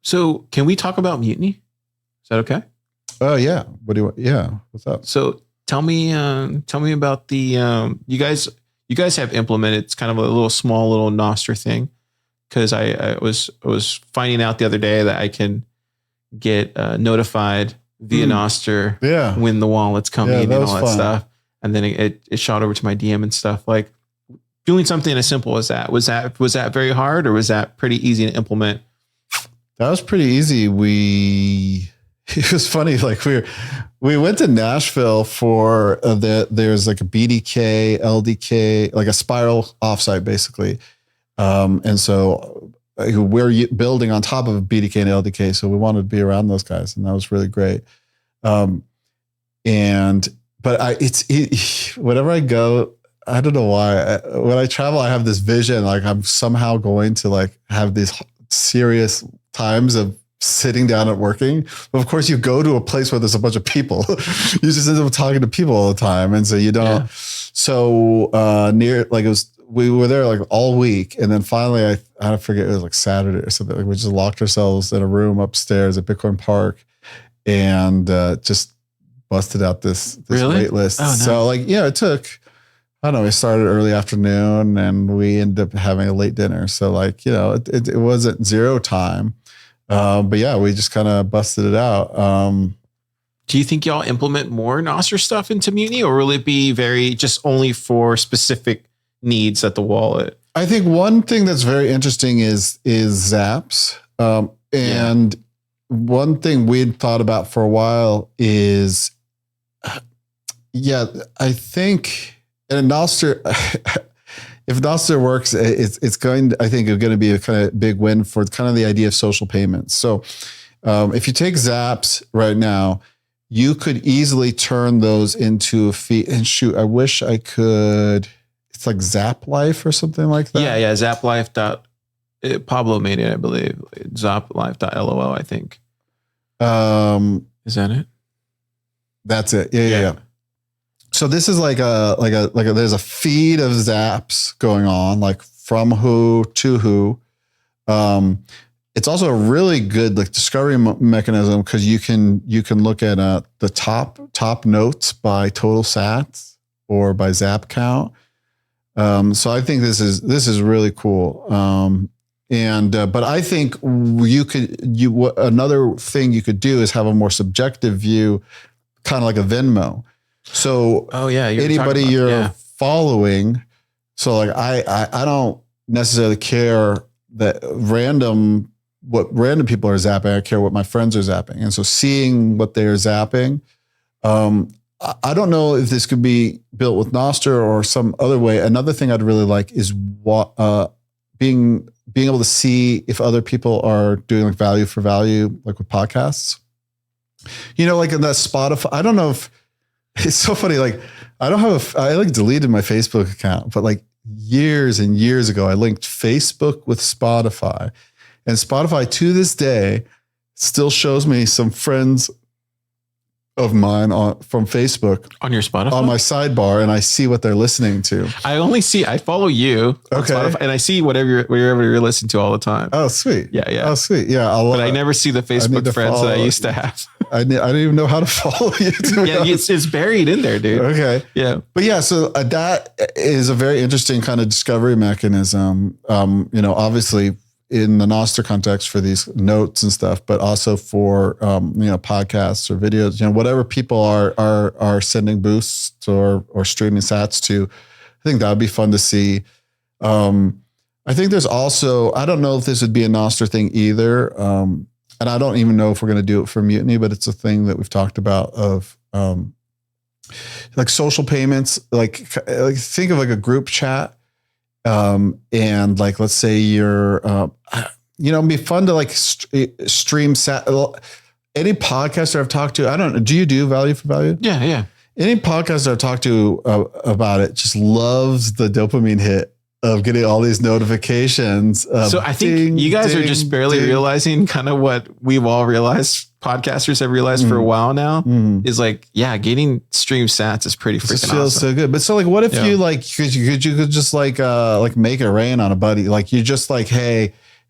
So can we talk about Mutiny? Is that okay? Oh yeah. What do you want? Yeah. What's up? So tell me about the, you guys have implemented, it's kind of a little small little Nostr thing. Because I was finding out the other day that I can get notified via Nostr when the wallet's coming and all that stuff. And then it shot over to my DM and stuff. Like doing something as simple as that. Was that very hard, or was that pretty easy to implement? That was pretty easy. It was funny. Like we went to Nashville for there's like a BDK, LDK, like a spiral offsite basically. And so we're building on top of BDK and LDK. So we wanted to be around those guys, and that was really great. But whenever I go, I don't know why, when I travel, I have this vision, like I'm somehow going to like have these serious times of sitting down and working. But of course you go to a place where there's a bunch of people, you just end up talking to people all the time. And so you don't, we were there like all week. And then finally, I forget, it was like Saturday or something. Like we just locked ourselves in a room upstairs at Bitcoin Park and just busted out this wait list. Oh, nice. So it took, I don't know, we started early afternoon and we ended up having a late dinner. So it wasn't zero time. But yeah, we just kind of busted it out. Do you think y'all implement more Nostr stuff into Mutiny, or will it be very just only for specific needs at the wallet? I think one thing that's very interesting is Zaps. And one thing we'd thought about for a while is, I think in Nostr, if Nostr works, it's going to be a kind of big win for kind of the idea of social payments. So if you take Zaps right now, you could easily turn those into a fee. And shoot, I wish I could. It's like Zap Life or something like that. Yeah. ZapLife. Pablo made it, I believe. ZapLife.lol, I think. Is that it? That's it. Yeah. So this is like there's a feed of Zaps going on, like from who to who. It's also a really good like discovery mechanism because you can look at the top notes by total sats or by Zap count. So I think this is really cool. But I think another thing you could do is have a more subjective view, kind of like a Venmo. So anybody you're following. So like I don't necessarily care that what random people are zapping. I care what my friends are zapping. And so seeing what they're zapping, I don't know if this could be built with Nostr or some other way. Another thing I'd really like is being able to see if other people are doing like value for value, like with podcasts. Like in that Spotify, I don't know if it's so funny. Like I deleted my Facebook account, but like years and years ago, I linked Facebook with Spotify, and Spotify to this day still shows me some friends of mine from Facebook on your Spotify, on my sidebar, and I see what they're listening to. I follow you on Spotify, and I see wherever you're listening to all the time. Oh, sweet. Yeah. Oh, sweet. Yeah. But I never see the Facebook friends that I used to have. I don't even know how to follow you. It's buried in there, dude. Okay. Yeah. But yeah, so that is a very interesting kind of discovery mechanism. Obviously in the Nostr context for these notes and stuff, but also for podcasts or videos, whatever people are sending boosts or streaming sats to. I think that would be fun to see. I think there's also, I don't know if this would be a Nostr thing either. And I don't even know if we're going to do it for Mutiny, but it's a thing that we've talked about of like social payments, like think of like a group chat. And like, let's say you're, it'd be fun to like stream any podcaster I've talked to. I don't know. Do you do value for value? Yeah. Any podcaster I've talked to about it just loves the dopamine hit of getting all these notifications. So I think you guys are just barely realizing kind of what we've all realized. Podcasters have realized for a while now is like, getting stream sats is pretty freaking awesome. Feels so good. But so like, what if you like, could you just like make it rain on a buddy? Like you're just like,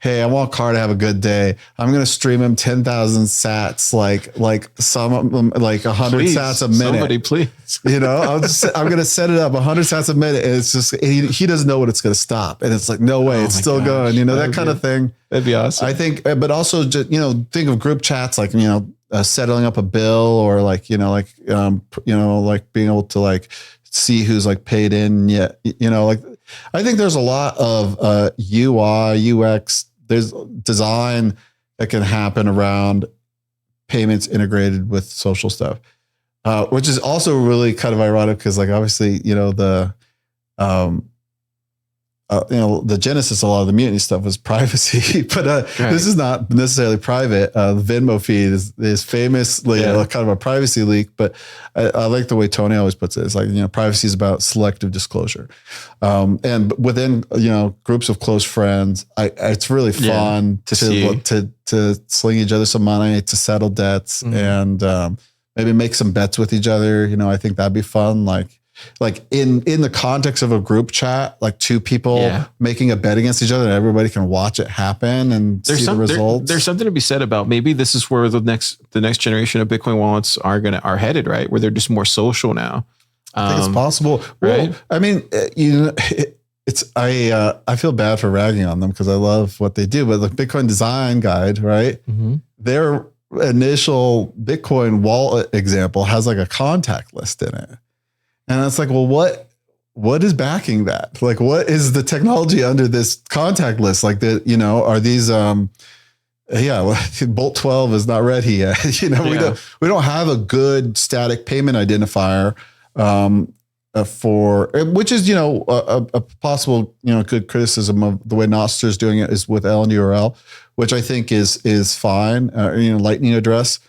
Hey, I want Carr to have a good day. I'm going to stream him 10,000 sats, like some of them, like 100 sats a minute. Somebody please. I'm going to set it up 100 sats a minute. And it's just, he doesn't know when it's going to stop. And it's like, no way, it's still going, that kind of thing. That'd be awesome. I think, but also just, think of group chats, like, settling up a bill or like, like being able to like see who's like paid in yet, like, I think there's a lot of UI, UX, there's design that can happen around payments integrated with social stuff, which is also really kind of ironic because, like, obviously, the genesis of a lot of the Mutiny stuff was privacy, but this is not necessarily private. The Venmo feed is famously kind of a privacy leak, but I like the way Tony always puts it. It's like, privacy is about selective disclosure. And within, groups of close friends, it's really fun to sling each other some money, to settle debts and maybe make some bets with each other. I think that'd be fun. Like in the context of a group chat, like two people making a bet against each other and everybody can watch it happen and see the results. There's something to be said about maybe this is where the next generation of Bitcoin wallets are headed, right? Where they're just more social now. I think it's possible. Right. Well, I mean, I feel bad for ragging on them because I love what they do, but the Bitcoin Design Guide, right? They're initial Bitcoin wallet example has like a contact list in it. And it's like, well, what is backing that? Like, what is the technology under this contact list? Like are these, Bolt 12 is not ready yet. We don't have a good static payment identifier, which is, a possible, good criticism of the way Nostr is doing it is with LNURL, which I think is fine. Lightning address.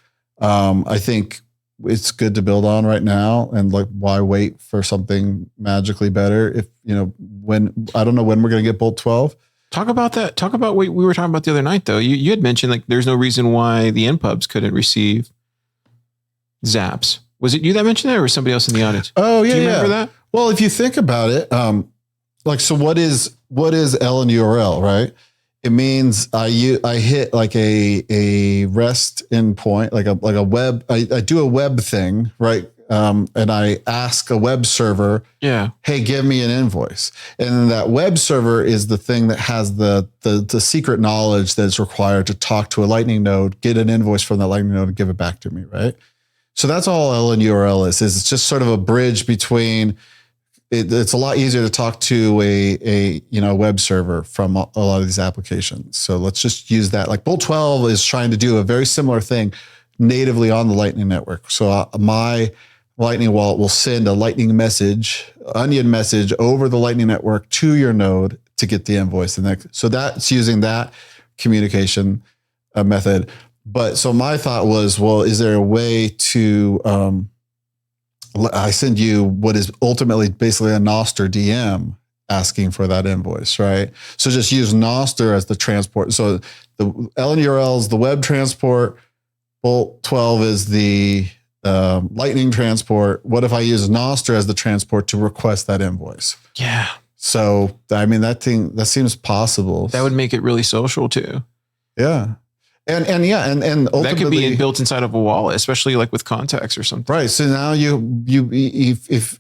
I think it's good to build on right now, and like, why wait for something magically better? If, when, I don't know when we're going to get Bolt 12. Talk about that. Talk about what we were talking about the other night, though. You had mentioned like there's no reason why the NPubs couldn't receive zaps. Was it you that mentioned that, or was somebody else in the audience? Oh yeah, do you remember that? Well, if you think about it, so what is LNURL, right? It means I hit like a REST endpoint, like a web. I do a web thing, right? And I ask a web server, hey, give me an invoice. And then that web server is the thing that has the secret knowledge that's required to talk to a Lightning node, get an invoice from the Lightning node and give it back to me, right? So that's all LNURL is it's just sort of a bridge between, it's a lot easier to talk to a web server from a lot of these applications. So let's just use that. Like Bolt 12 is trying to do a very similar thing natively on the Lightning Network. So my Lightning wallet will send a Lightning message, onion message over the Lightning Network to your node to get the invoice. So that's using that communication method. But so my thought was, well, is there a way to, I send you what is ultimately basically a Nostr DM asking for that invoice, right? So just use Nostr as the transport. So the LNURL is the web transport. Bolt 12 is the Lightning transport. What if I use Nostr as the transport to request that invoice? Yeah. So, I mean, that seems possible. That would make it really social too. Yeah. And ultimately, that could be built inside of a wallet, especially like with contacts or something. Right. So now if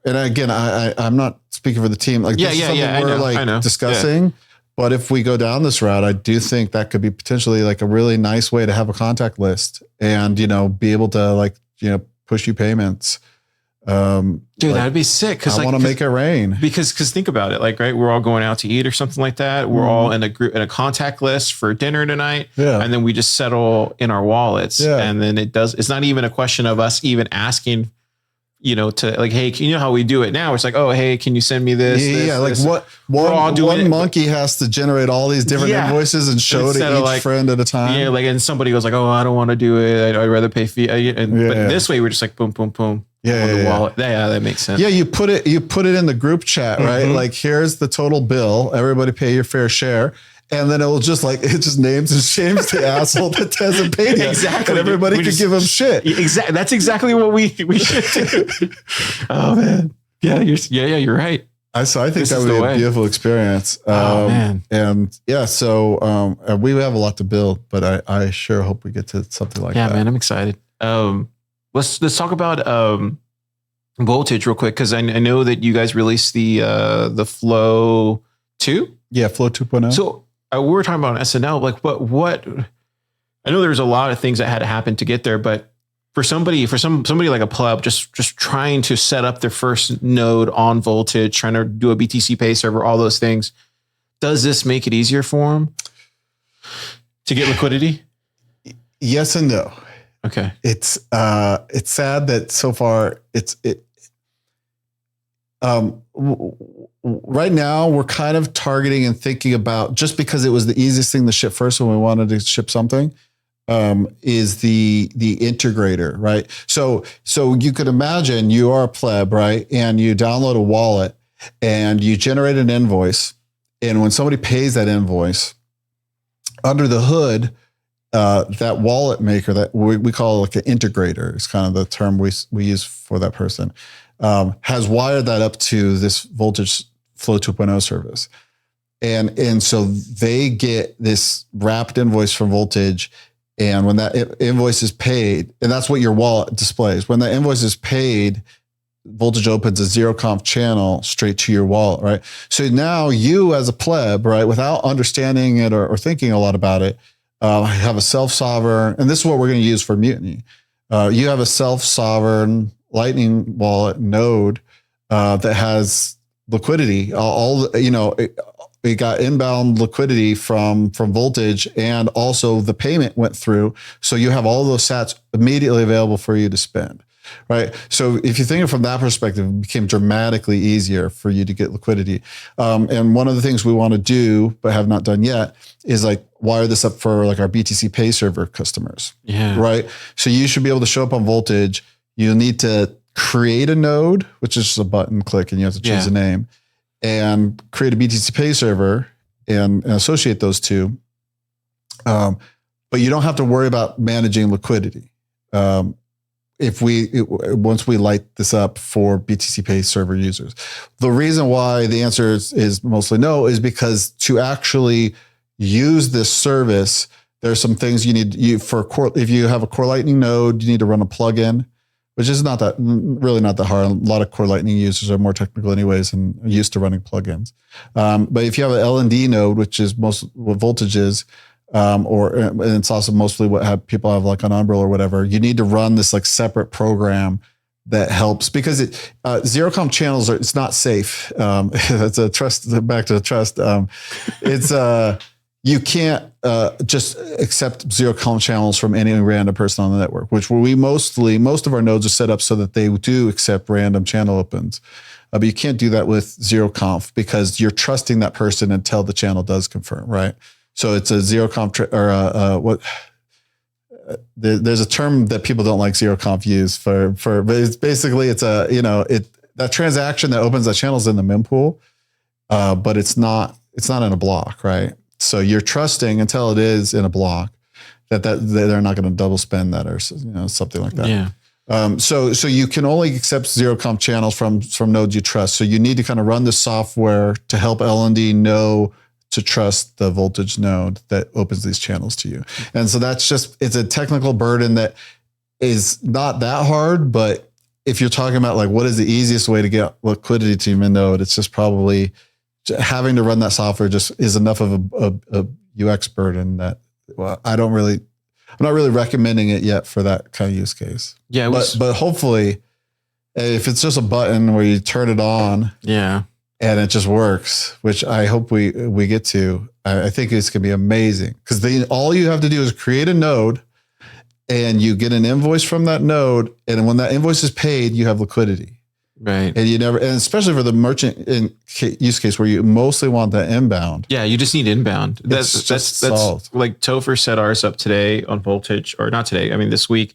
and again, I'm not speaking for the team. Like this is something we're discussing. Yeah. But if we go down this route, I do think that could be potentially like a really nice way to have a contact list and, be able to push you payments. Dude, that'd be sick. Cause I want to make it rain because think about it. Like, right. We're all going out to eat or something like that. We're all in a contact list for dinner tonight. Yeah. And then we just settle in our wallets. Yeah. And then it's not even a question of us even asking, to like, hey, you know how we do it now? It's like, oh, hey, can you send me this? Yeah. This? Like one monkey has to generate all these different invoices and show to each friend at a time. Yeah. Like, and somebody goes like, oh, I don't want to do it. I'd rather pay fee. But this way we're just like, boom, boom, boom. The wallet. Yeah, that makes sense. Yeah, you put it in the group chat, right? Mm-hmm. Like, here's the total bill. Everybody pay your fair share. And then it just names and shames the asshole that hasn't paid yet. Exactly. And everybody could give him shit. Exactly. That's exactly what we should do. Oh man. Yeah, you're right. I think that would be a beautiful experience. Oh man. And yeah, so we have a lot to build, but I sure hope we get to something like that. Yeah, man, I'm excited. Let's talk about voltage real quick, because I know that you guys released the Flow 2. Yeah, Flow 2.0. So we were talking about SNL. Like, what? I know there's a lot of things that had to happen to get there, but for somebody like a pleb, just trying to set up their first node on Voltage, trying to do a BTC Pay server, all those things, does this make it easier for them to get liquidity? Yes and no. Okay. It's sad that so far right now we're kind of targeting and thinking about, just because it was the easiest thing to ship first when we wanted to ship something, is the integrator, right? So you could imagine you are a pleb, right? And you download a wallet and you generate an invoice. And when somebody pays that invoice, under the hood, that wallet maker that we call like an integrator, is kind of the term we use for that person, has wired that up to this Voltage Flow 2.0 service. And so they get this wrapped invoice from Voltage. And when that invoice is paid, and that's what your wallet displays, when that invoice is paid, Voltage opens a zero-conf channel straight to your wallet, right? So now you as a pleb, right, without understanding it or thinking a lot about it, have a self-sovereign, and this is what we're going to use for Mutiny. You have a self-sovereign Lightning wallet node that has liquidity. It got inbound liquidity from Voltage, and also the payment went through. So you have all those sats immediately available for you to spend, right? So if you think of it from that perspective, it became dramatically easier for you to get liquidity. And one of the things we want to do, but have not done yet, is like wire this up for like our BTC Pay server customers. Yeah. Right. So you should be able to show up on Voltage. You'll need to create a node, which is just a button click, and you have to choose a name, and create a BTC Pay server and associate those two. But you don't have to worry about managing liquidity. Once we light this up for BTC Pay server users. The reason why the answer is mostly no is because to actually use this service, there's some things you need if you have a Core Lightning node, you need to run a plugin, which is not that hard. A lot of Core Lightning users are more technical anyways and are used to running plugins. But if you have an LND node, which is what Voltage is, and it's also mostly what people have like on Umbrel or whatever, you need to run this like separate program that helps, because zero-com channels it's not safe. That's a trust, back to the trust. You can't just accept zero-com channels from any random person on the network, which most of our nodes are set up so that they do accept random channel opens. But you can't do that with zero-conf, because you're trusting that person until the channel does confirm, right? So it's a zero-conf there's a term that people don't like zero-conf use but it's basically that transaction that opens that channel is in the mempool, but it's not in a block, right? So you're trusting until it is in a block that they're not going to double spend that or something like that. Yeah. So you can only accept zero-conf channels from nodes you trust. So you need to kind of run the software to help LND know to trust the Voltage node that opens these channels to you. And so it's a technical burden that is not that hard, but if you're talking about like what is the easiest way to get liquidity to your node, it's just probably having to run that software just is enough of a UX burden that I'm not really recommending it yet for that kind of use case. Yeah. But hopefully if it's just a button where you turn it on, and it just works, which I hope we get to, I think it's going to be amazing, because all you have to do is create a node and you get an invoice from that node. And when that invoice is paid, you have liquidity. Right. And especially for the merchant use case where you mostly want that inbound. Yeah. You just need inbound. That's solved. like Topher set ours up today on Voltage, or not today, I mean, this week.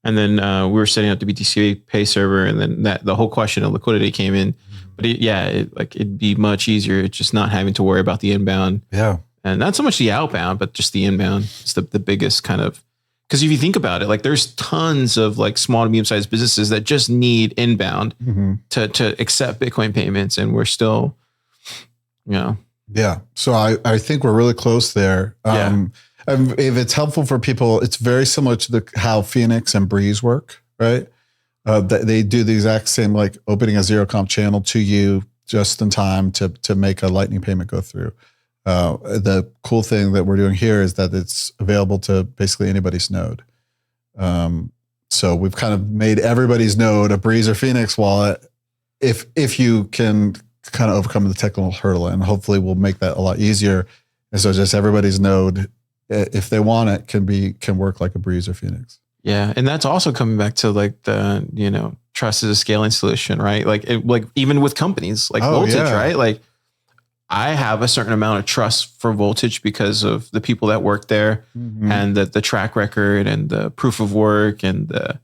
And then we were setting up the BTC Pay server, and then the whole question of liquidity came in. But it'd be much easier just not having to worry about the inbound. Yeah. And not so much the outbound, but just the inbound. It's the biggest kind of, because if you think about it, like there's tons of like small to medium-sized businesses that just need inbound to accept Bitcoin payments. And we're still, Yeah. So I think we're really close there. If it's helpful for people, it's very similar to how Phoenix and Breeze work, right? They do the exact same, like opening a zero-conf channel to you just in time to make a Lightning payment go through. The cool thing that we're doing here is that it's available to basically anybody's node. So we've kind of made everybody's node a Breeze or Phoenix wallet if you can kind of overcome the technical hurdle, and hopefully we'll make that a lot easier. And so just everybody's node, if they want it, can work like a Breeze or Phoenix. Yeah. And that's also coming back to like the, trust as a scaling solution, right? Like even with companies like Voltage, right? Like I have a certain amount of trust for Voltage because of the people that work there and the track record and the proof of work and the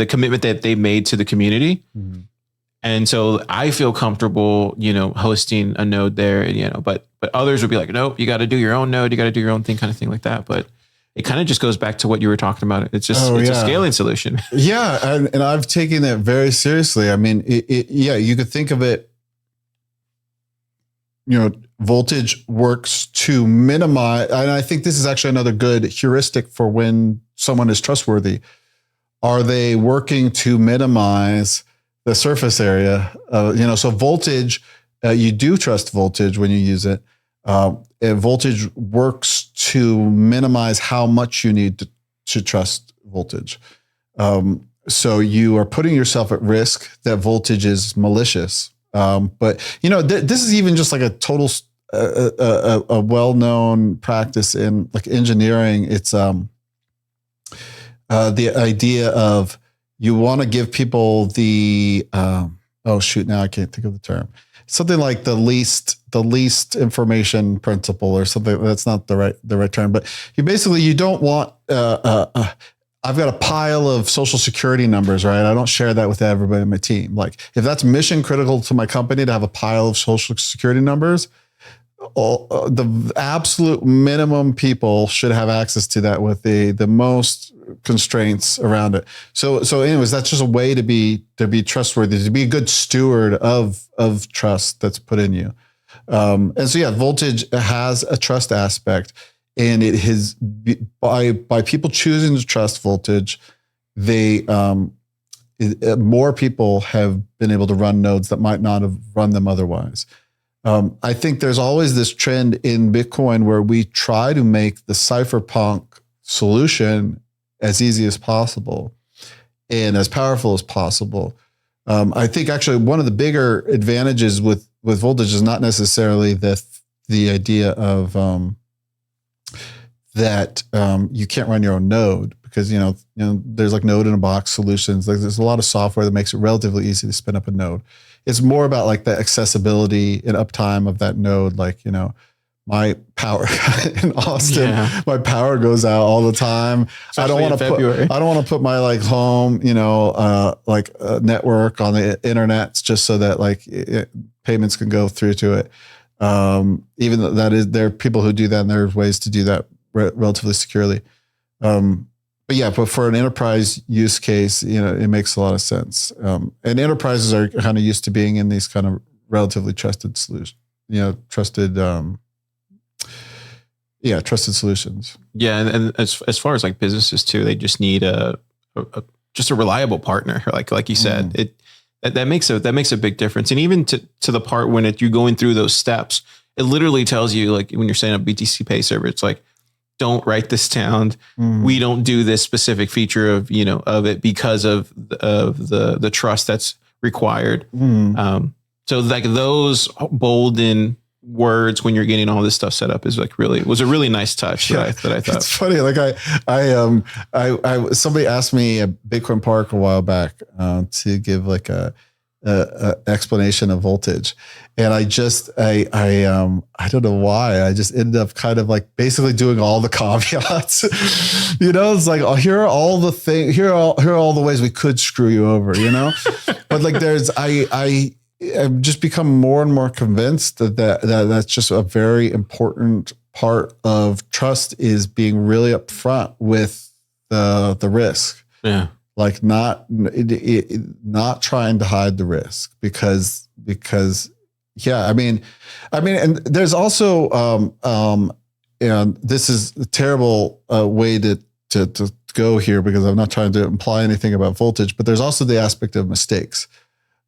commitment that they made to the community. Mm-hmm. And so I feel comfortable, hosting a node there, but others would be like, nope, you got to do your own node. You got to do your own thing, kind of thing like that. But it kind of just goes back to what you were talking about. It's just, a scaling solution. Yeah. And I've taken that very seriously. I mean, you could think of it, Voltage works to minimize, and I think this is actually another good heuristic for when someone is trustworthy. Are they working to minimize the surface area? So Voltage, you do trust Voltage when you use it. And voltage works to minimize how much you need to trust voltage. So you are putting yourself at risk that voltage is malicious. But this is even just like a total, a well-known practice in like engineering. It's the idea of you want to give people the now I can't think of the term. Something like the least information principle or something. That's not the right term, but you don't want I've got a pile of social security numbers, right? I don't share that with everybody in my team. Like if that's mission critical to my company to have a pile of social security numbers, the absolute minimum people should have access to that with the most constraints around it. So anyways, that's just a way to be trustworthy, to be a good steward of trust that's put in you. And so voltage has a trust aspect. And it has by people choosing to trust voltage, more people have been able to run nodes that might not have run them otherwise. I think there's always this trend in Bitcoin where we try to make the cypherpunk solution as easy as possible and as powerful as possible. I think actually one of the bigger advantages with voltage is not necessarily the idea of that you can't run your own node because there's like node in a box solutions. Like there's a lot of software that makes it relatively easy to spin up a node. It's more about like the accessibility and uptime of that node. Like my power in Austin, my power goes out all the time. Especially I don't want to put my like home network on the internet just so that like payments can go through to it. Even though there are people who do that, and there are ways to do that relatively securely. But for an enterprise use case, it makes a lot of sense. And enterprises are kind of used to being in these kind of relatively trusted solutions, trusted solutions. Yeah. And as far as like businesses too, they just need a reliable partner. Like you said, that makes a big difference. And even to the part when you're going through those steps, it literally tells you, like when you're setting up BTC Pay server, it's like, don't write this down. We don't do this specific feature of it because of the trust that's required. So like those bolden words when you're getting all this stuff set up was a really nice touch that I thought. It's funny. Like I somebody asked me at Bitcoin Park a while back to give like a explanation of voltage. And I don't know why. I just ended up kind of like basically doing all the caveats. It's like, oh, here are all the things. Here are all the ways we could screw you over. But like, I've just become more and more convinced that that's just a very important part of trust is being really upfront with the risk. Yeah. Like not trying to hide the risk because and there's also and this is a terrible way to go here because I'm not trying to imply anything about voltage, but there's also the aspect of mistakes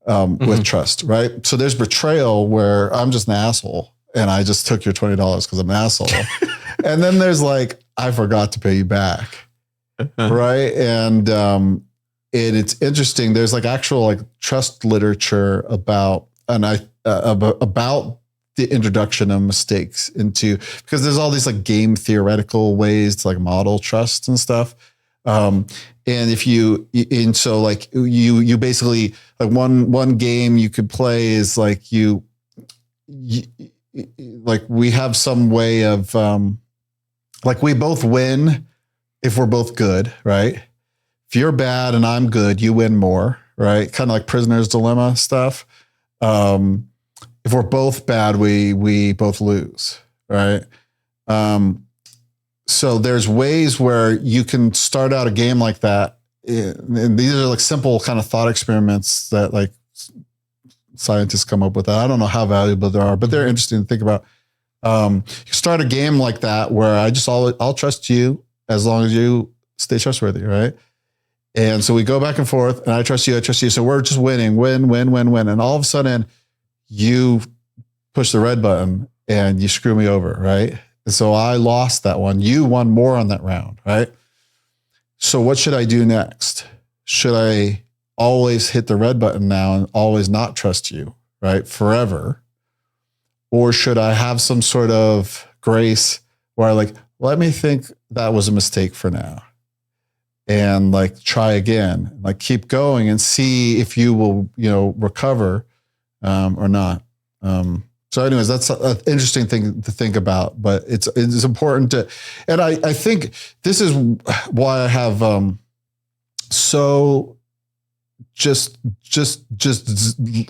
with trust, right? So there's betrayal where I'm just an asshole and I just took your $20 because I'm an asshole. And then there's like, I forgot to pay you back. Right. And it's interesting. There's like actual like trust literature about the introduction of mistakes because there's all these like game theoretical ways to like model trust and stuff. And you basically like one game you could play is like you like we have some way of like we both win if we're both good, right? If you're bad and I'm good, you win more, right? Kind of like Prisoner's Dilemma stuff. If we're both bad, we both lose, right? So there's ways where you can start out a game like that. And these are like simple kind of thought experiments that like scientists come up with. I don't know how valuable they are, but they're interesting to think about. You start a game like that where I'll trust you as long as you stay trustworthy, right? And so we go back and forth and I trust you. So we're just winning, win. And all of a sudden you push the red button and you screw me over, right? And so I lost that one. You won more on that round, right? So what should I do next? Should I always hit the red button now and always not trust you, right? Forever? Or should I have some sort of grace where I like, let me think that was a mistake for now and like try again, like keep going and see if you will, recover or not. So anyways, that's an interesting thing to think about, but it's important to, and I think this is why I have so just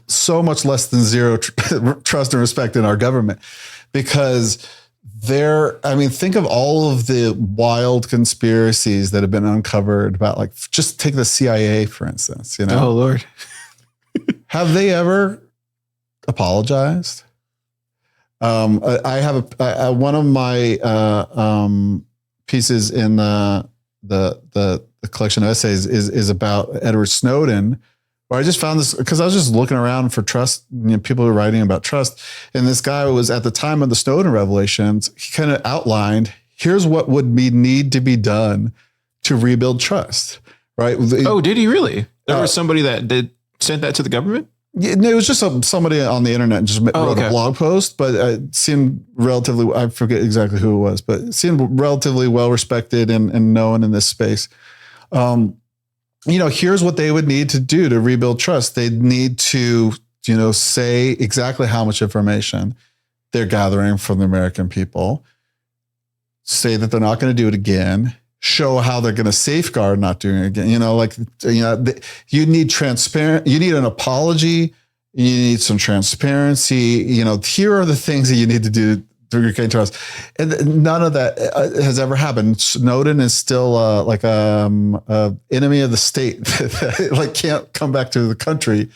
so much less than zero trust and respect in our government, because think of all of the wild conspiracies that have been uncovered about, like, just take the CIA, for instance, Oh, Lord. Have they ever apologized? I have one of my pieces in the collection of essays is about Edward Snowden, where I just found this because I was just looking around for trust, people who are writing about trust. And this guy was, at the time of the Snowden revelations, he kind of outlined, here's what would need to be done to rebuild trust, right? Oh, did he really? There was somebody that sent that to the government? Yeah, it was just somebody on the internet just wrote a blog post, but it seemed relatively, I forget exactly who it was, but it seemed relatively well respected and known in this space. Here's what they would need to do to rebuild trust. They'd need to, say exactly how much information they're gathering from the American people, say that they're not going to do it again, show how they're going to safeguard not doing it again. You need you need an apology. You need some transparency. Here are the things that you need to do to regain trust. And none of that has ever happened. Snowden is still a enemy of the state that can't come back to the country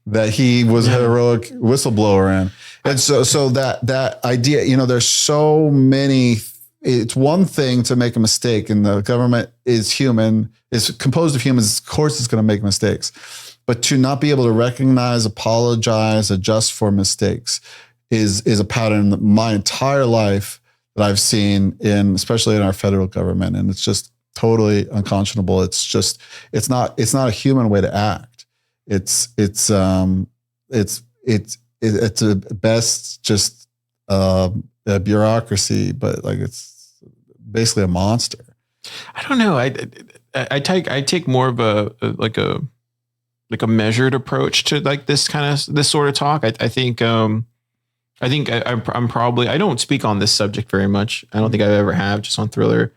that he was a heroic whistleblower in. And so that idea, there's so many. It's one thing to make a mistake, and the government is human, is composed of humans. Of course, it's going to make mistakes, but to not be able to recognize, apologize, adjust for mistakes is a pattern that my entire life that I've seen especially in our federal government. And it's just totally unconscionable. It's not a human way to act. It's a best just a bureaucry, but it's basically a monster. I don't know. I take more of a measured approach to like this sort of talk. I think I'm probably, I don't speak on this subject very much. I don't think I ever have, just on Thriller.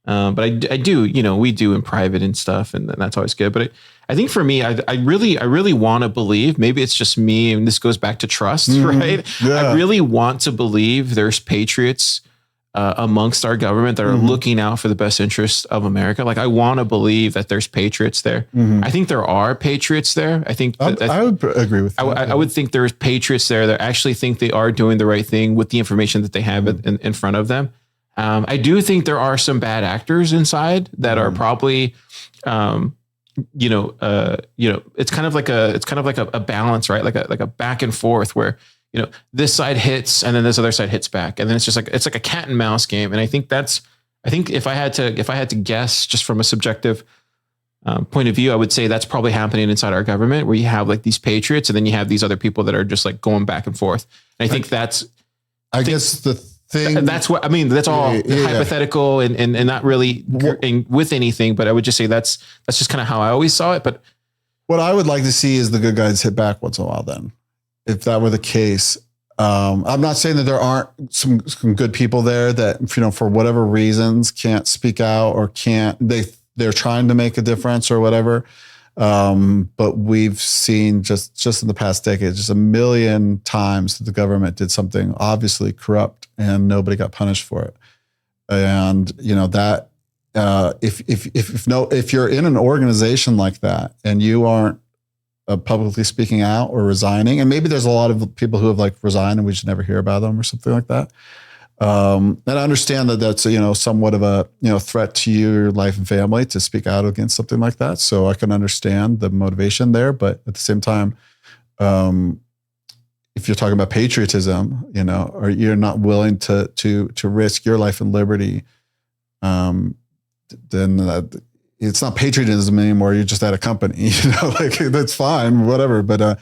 But I do, we do in private and stuff, and that's always good. But I think for me, I really want to believe, maybe it's just me, and this goes back to trust, right? Yeah. I really want to believe there's patriots amongst our government that are looking out for the best interests of America. Like, I want to believe that there's patriots there. I think there are patriots there. I think I would agree with that. I would think there's patriots there that actually think they are doing the right thing with the information that they have in front of them. I do think there are some bad actors inside that are probably, it's kind of like a balance, right? Like a back and forth where, this side hits and then this other side hits back. And then it's like a cat and mouse game. And I think if I had to guess just from a subjective point of view, I would say that's probably happening inside our government, where you have like these patriots and then you have these other people that are just like going back and forth. And I think that's the thing. That's what I mean. That's all hypothetical and not really with anything. But I would just say that's just kind of how I always saw it. But what I would like to see is the good guys hit back once in a while. Then, if that were the case, I'm not saying that there aren't some good people there that for whatever reasons can't speak out or they're trying to make a difference or whatever. But we've seen just in the past decade, just a million times that the government did something obviously corrupt and nobody got punished for it. And that if you're in an organization like that and you aren't publicly speaking out or resigning, and maybe there's a lot of people who have like resigned and we just never hear about them or something like that. And I understand that that's, somewhat of a, threat to your life and family to speak out against something like that. So I can understand the motivation there, but at the same time, if you're talking about patriotism, or you're not willing to risk your life and liberty, then it's not patriotism anymore. You're just at a company, like that's fine, whatever. But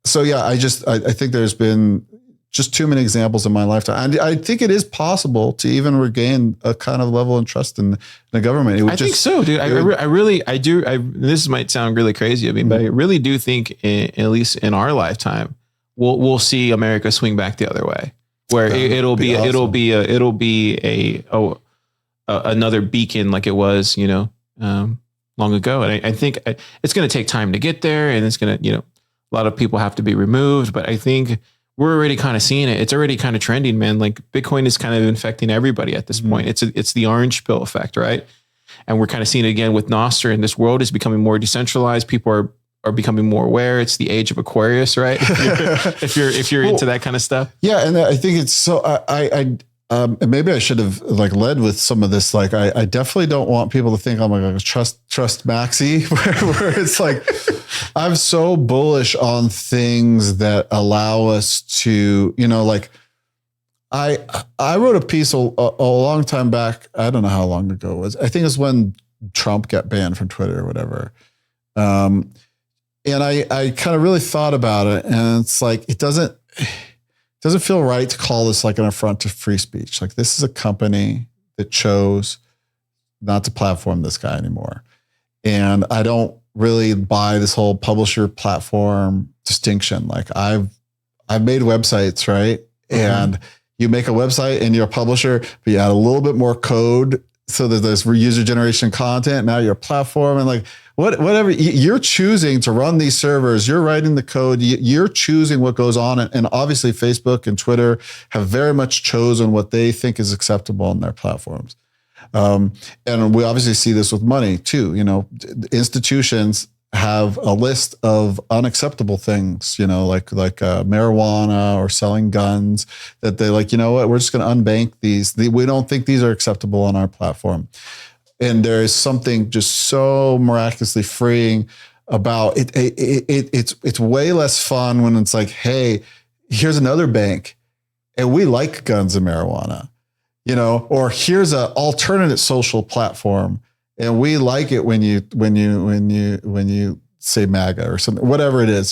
so yeah, I think there's been just too many examples in my lifetime. And I think it is possible to even regain a kind of level of trust in the government. I think so, dude. I really do. This might sound really crazy of me, but I really do think, at least in our lifetime, we'll see America swing back the other way, where it'll be another beacon like it was, long ago. And I think it's going to take time to get there, and it's going to, a lot of people have to be removed. But I think we're already kind of seeing it. It's already kind of trending, man. Like Bitcoin is kind of infecting everybody at this point. It's the orange pill effect, right? And we're kind of seeing it again with Nostr, and this world is becoming more decentralized. People are becoming more aware. It's the age of Aquarius, right? if you're into that kind of stuff. Yeah. And I think it's so, maybe I should have led with some of this. I definitely don't want people to think I'm like trust Maxi, where it's like, I'm so bullish on things that allow us to, I wrote a piece a long time back. I don't know how long ago it was. I think it was when Trump got banned from Twitter or whatever. And I kind of really thought about it, and it's like, it doesn't feel right to call this like an affront to free speech. Like, this is a company that chose not to platform this guy anymore. And I don't really buy this whole publisher platform distinction. Like, I've made websites, right? Mm-hmm. And you make a website and you're a publisher, but you add a little bit more code so that there's user generation content. Now you're a platform, and like whatever you're choosing to run these servers, you're writing the code, you're choosing what goes on. And obviously Facebook and Twitter have very much chosen what they think is acceptable on their platforms. And we obviously see this with money too. Institutions have a list of unacceptable things, like marijuana or selling guns, that they're like, we're just going to unbank these. We don't think these are acceptable on our platform. And there is something just so miraculously freeing about it. It's way less fun when it's like, hey, here's another bank, and we like guns and marijuana, or here's an alternate social platform, and we like it when you say MAGA or something, whatever it is,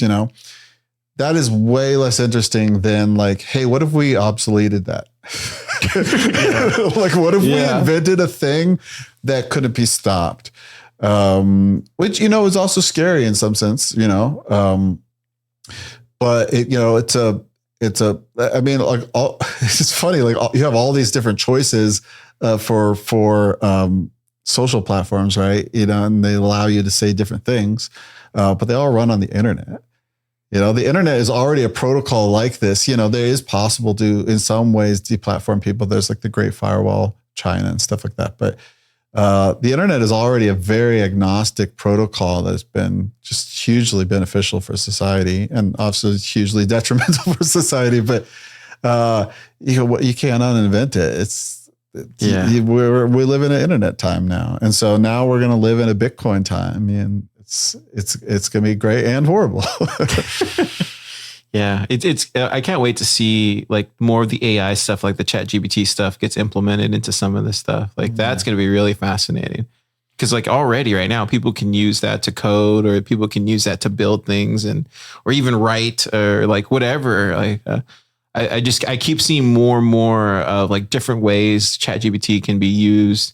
that is way less interesting than like, hey, what if we obsoleted that? Like, what if we invented a thing that couldn't be stopped? Which, is also scary in some sense, but it's funny. Like, you have all these different choices, for social platforms, right? And they allow you to say different things, but they all run on the internet. The internet is already a protocol like this. There is possible to, in some ways, deplatform people. There's like the Great Firewall, China and stuff like that. But the internet is already a very agnostic protocol that has been just hugely beneficial for society, and obviously hugely detrimental for society. But you can't uninvent it. We live in an internet time now, and so now we're going to live in a Bitcoin time, and it's going to be great and horrible. Yeah, it's I can't wait to see like more of the AI stuff, like the ChatGPT stuff gets implemented into some of this stuff. Like that's going to be really fascinating, because like already right now people can use that to code, or people can use that to build things, or even write, or like whatever. Like I keep seeing more and more of like different ways ChatGPT can be used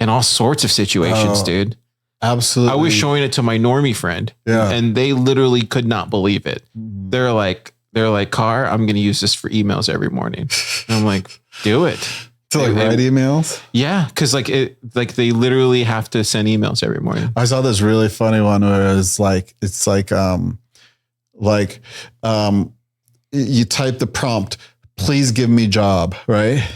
in all sorts of situations, dude. Absolutely. I was showing it to my normie friend, and they literally could not believe it. They're like, Car, I'm going to use this for emails every morning. And I'm like, do it. To like write emails? Yeah. Cause they literally have to send emails every morning. I saw this really funny one where you type the prompt, please give me job. Right.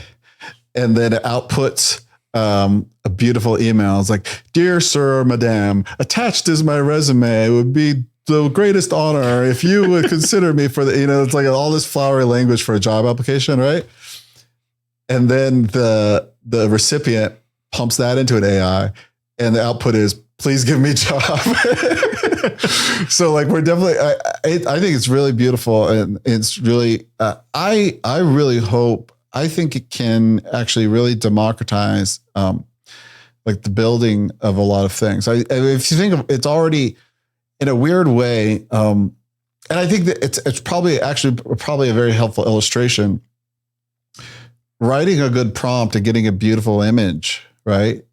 And then it outputs a beautiful email. It's like, dear sir, madam, attached is my resume. It would be the greatest honor if you would consider me for the, it's like all this flowery language for a job application, right? And then the recipient pumps that into an AI, and the output is, please give me a job. So like, we're definitely, I think it's really beautiful, and it's really, I really hope, I think it can actually really democratize, like the building of a lot of things. If you think of, it's already in a weird way. And I think that it's probably a very helpful illustration. Writing a good prompt and getting a beautiful image, right,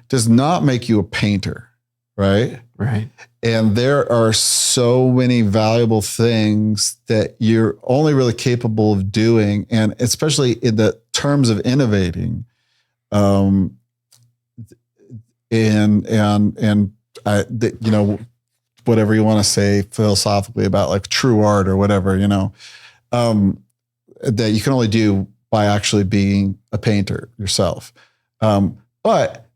does not make you a painter, right? Right. And there are so many valuable things that you're only really capable of doing, and especially in the terms of innovating, and you know, whatever you want to say philosophically about like true art or whatever, you know, that you can only do by actually being a painter yourself. But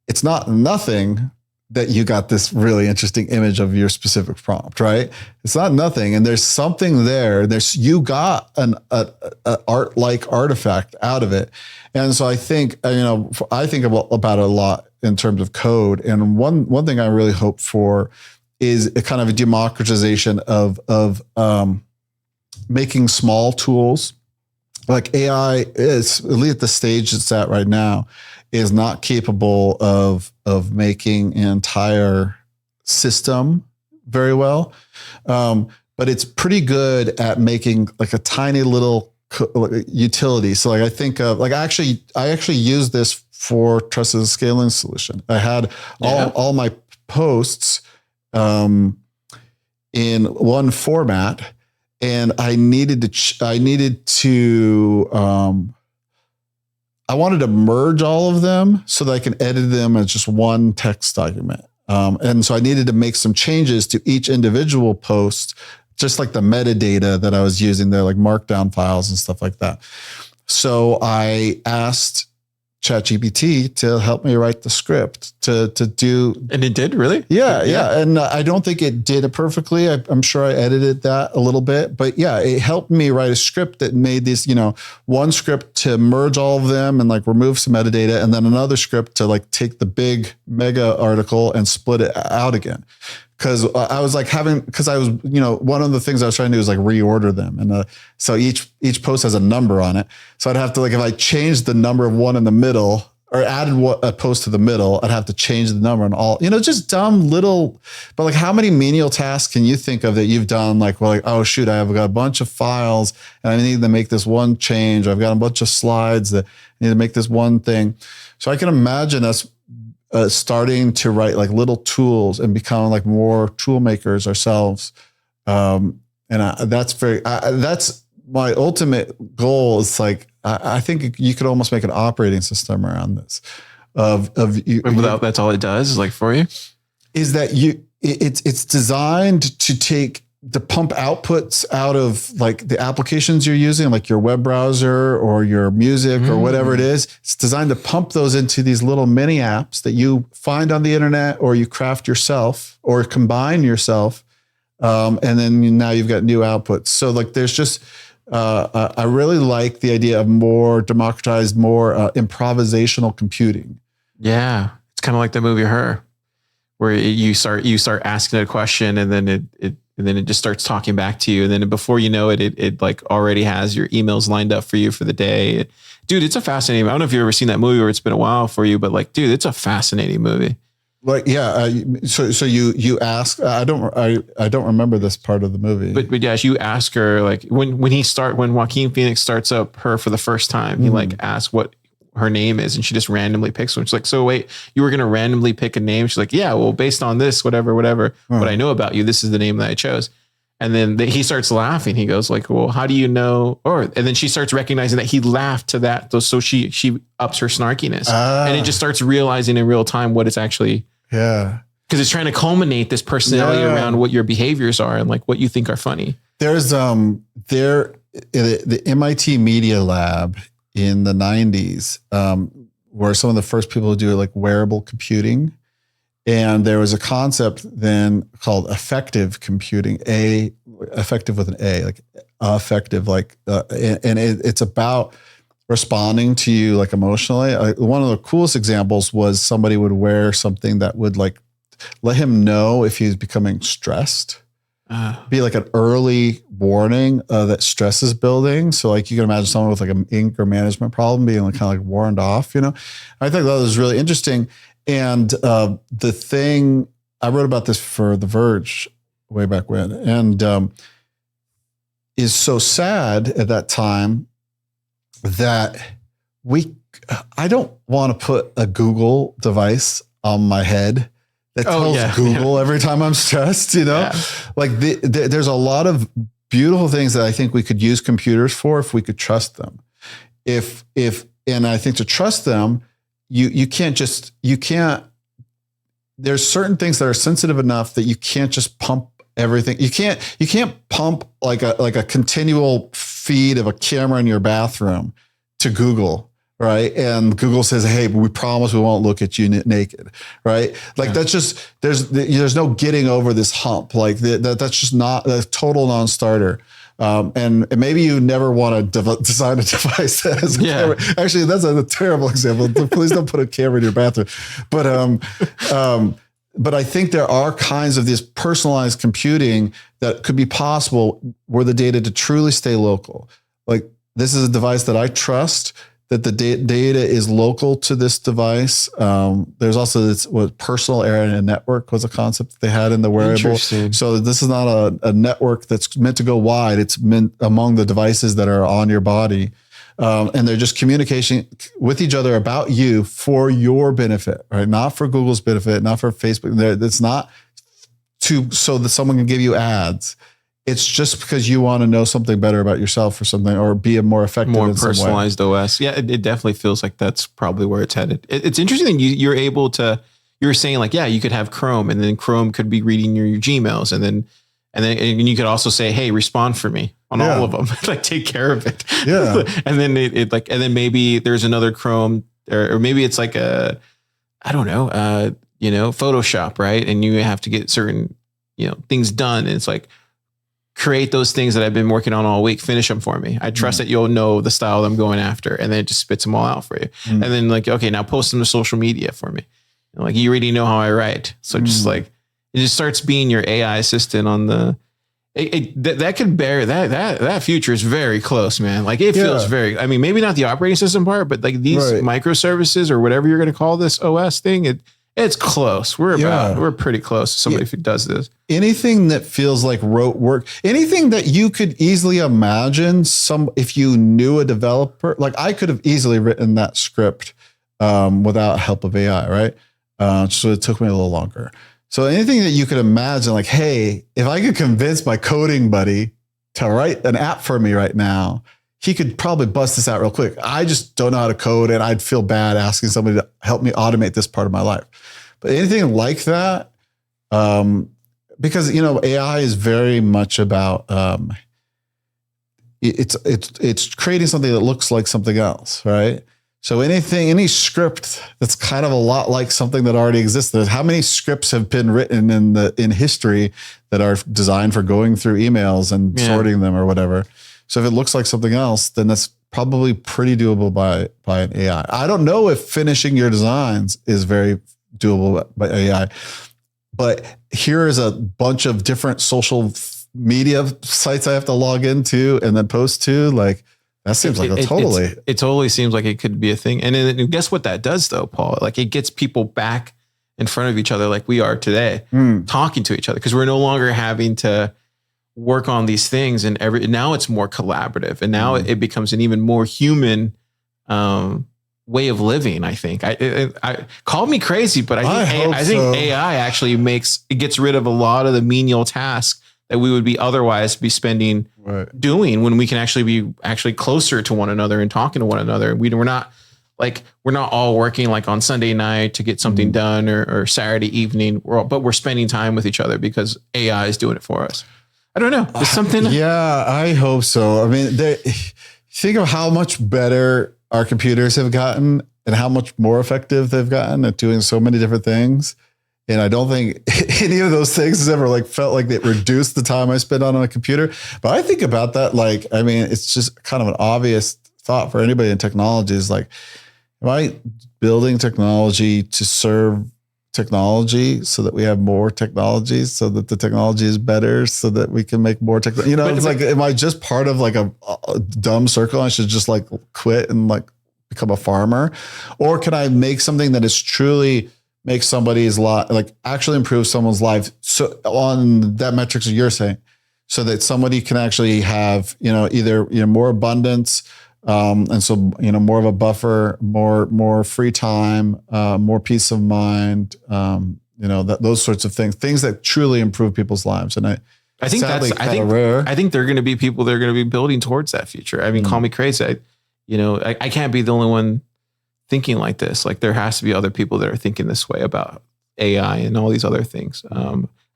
it's not nothing that you got this really interesting image of your specific prompt, right? It's not nothing. And there's something there. You got an art-like artifact out of it. And so I think, you know, I think about it a lot in terms of code. And one thing I really hope for is a kind of a democratization of making small tools. Like AI is, at least at the stage it's at right now, is not capable of making an entire system very well. But it's pretty good at making like a tiny little utility. So like I think of like, I actually use this for Trusted Scaling Solution. I had all my posts in one format, and I wanted to merge all of them so that I can edit them as just one text document. And so I needed to make some changes to each individual post, just like the metadata that I was using there, like markdown files and stuff like that. So I asked ChatGPT to help me write the script to do. And it did, really? Yeah. And I don't think it did it perfectly. I'm sure I edited that a little bit, but yeah, it helped me write a script that made these, you know, one script to merge all of them and like remove some metadata, and then another script to like take the big mega article and split it out again. Cause I was like you know, one of the things I was trying to do is like reorder them. And so each post has a number on it. So I'd have to, like, if I changed the number of one in the middle or added a post to the middle, I'd have to change the number on all, you know, just dumb little, but like how many menial tasks can you think of that you've done? Like, well, like, oh shoot, I've got a bunch of files and I need to make this one change. Or I've got a bunch of slides that I need to make this one thing. So I can imagine us starting to write like little tools and become like more tool makers ourselves. That's my ultimate goal. Is like, I think you could almost make an operating system around this that's all it does is like for you, is that it's designed to pump outputs out of like the applications you're using, like your web browser or your music or whatever it is. It's designed to pump those into these little mini apps that you find on the internet or you craft yourself or combine yourself. And then now you've got new outputs. So like, there's just, I really like the idea of more democratized, more improvisational computing. Yeah. It's kind of like the movie Her, where you start asking it a question and then it just starts talking back to you. And then before you know it, it like already has your emails lined up for you for the day. Dude, it's a fascinating, I don't know if you've ever seen that movie or it's been a while for you, but like, dude, it's a fascinating movie. Like, yeah. So you ask, I don't remember this part of the movie, but yeah, you ask her like when Joaquin Phoenix starts up Her for the first time, he like asks what her name is and she just randomly picks one. She's like, so wait, you were going to randomly pick a name? She's like, yeah, well, based on this, whatever, what I know about you, this is the name that I chose. And then he starts laughing. He goes like, well, how do you know? And then she starts recognizing that he laughed to that. So she ups her snarkiness and it just starts realizing in real time what it's actually. Yeah. Cause it's trying to culminate this personality around what your behaviors are and like what you think are funny. There's the MIT Media Lab in the 90s, were some of the first people to do like wearable computing. And there was a concept then called affective computing, affective with an A, like affective, like, and it's about responding to you like emotionally. One of the coolest examples was somebody would wear something that would like let him know if he's becoming stressed. Be like an early warning that stress is building. So like you can imagine someone with like an anger management problem being like kind of like warned off, you know. I think that was really interesting. And the thing, I wrote about this for The Verge way back when, and is so sad at that time that I don't want to put a Google device on my head that tells Google every time I'm stressed, you know, like there's a lot of beautiful things that I think we could use computers for if we could trust them. And I think to trust them, you can't, there's certain things that are sensitive enough that you can't just pump everything. You can't pump like a continual feed of a camera in your bathroom to Google. Right. And Google says, hey, we promise we won't look at you naked. Right. Like that's just, there's no getting over this hump. Like that's just not a total non-starter. And maybe you never want to design a device that has a camera. Actually, that's a terrible example. Please don't put a camera in your bathroom. But I think there are kinds of this personalized computing that could be possible where the data to truly stay local. Like this is a device that I trust, that the data is local to this device. There's also this personal area network was a concept that they had in the wearable. So this is not a network that's meant to go wide. It's meant among the devices that are on your body. And they're just communicating with each other about you for your benefit, right? Not for Google's benefit, not for Facebook. It's not so that someone can give you ads. It's just because you want to know something better about yourself or something, or be a more effective, more personalized OS. Yeah, it definitely feels like that's probably where it's headed. It's interesting that you're able to. You were saying like, yeah, you could have Chrome, and then Chrome could be reading your Gmails, and then you could also say, hey, respond for me on all of them, like take care of it. Yeah, and then and then maybe there's another Chrome, or maybe it's like I don't know, Photoshop, right? And you have to get certain things done, and it's like, create those things that I've been working on all week, finish them for me. I trust that you'll know the style that I'm going after, and then it just spits them all out for you. And then like, okay, now post them to social media for me. And like, you already know how I write. So just like, it just starts being your AI assistant on that could bear that future is very close, man. Like it feels very, I mean, maybe not the operating system part, but like these microservices or whatever you're going to call this OS thing, it's close. We're pretty close to somebody who does this. Anything that feels like rote work, anything that you could easily imagine if you knew a developer, like I could have easily written that script without help of AI, right? So it took me a little longer. So anything that you could imagine, like, hey, if I could convince my coding buddy to write an app for me right now, he could probably bust this out real quick. I just don't know how to code, and I'd feel bad asking somebody to help me automate this part of my life. But anything like that, because AI is very much about it's creating something that looks like something else, right? So any script that's kind of a lot like something that already existed. How many scripts have been written in history that are designed for going through emails and sorting them or whatever? So if it looks like something else, then that's probably pretty doable by an AI. I don't know if finishing your designs is very doable by AI, but here is a bunch of different social media sites I have to log into and then post to. Like that seems like it totally seems like it could be a thing. And then guess what that does though, Paul? Like it gets people back in front of each other like we are today, talking to each other, because we're no longer having to work on these things, and now it's more collaborative, and now it becomes an even more human way of living. I think I call me crazy, but I think AI actually gets rid of a lot of the menial tasks that we would be otherwise be spending doing, when we can actually be closer to one another and talking to one another. We're not all working like on Sunday night to get something done or Saturday evening, but we're spending time with each other because AI is doing it for us. I don't know. There's something. Yeah, I hope so. I mean, think of how much better our computers have gotten and how much more effective they've gotten at doing so many different things. And I don't think any of those things has ever felt like it reduced the time I spend on a computer. But I think about that, it's just kind of an obvious thought for anybody in technology is like, am I building technology to serve technology so that we have more technology, so that the technology is better, so that we can make more technology? It's like, am I just part of like a dumb circle? I should just like quit and like become a farmer? Or can I make something that is truly make somebody's life, like actually improve someone's life? So on that metrics that you're saying, so that somebody can actually have, either, more abundance, and so, more of a buffer, more free time, more peace of mind, those sorts of things that truly improve people's lives. And I think rare. I think there are going to be people that are going to be building towards that future. I mean, call me crazy. I can't be the only one thinking like this. Like, there has to be other people that are thinking this way about AI and all these other things.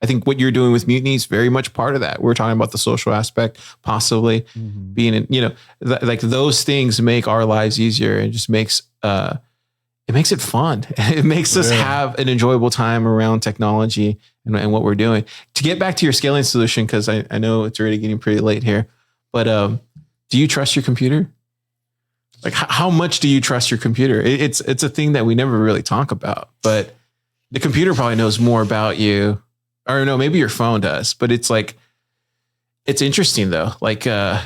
I think what you're doing with Mutiny is very much part of that. We're talking about the social aspect, possibly being in, like those things make our lives easier, and just makes it fun. It makes us have an enjoyable time around technology and what we're doing. To get back to your scaling solution, because I know it's already getting pretty late here, but do you trust your computer? Like, how much do you trust your computer? It's a thing that we never really talk about, but the computer probably knows more about you. Or no, maybe your phone does, but it's like, it's interesting though. Like, I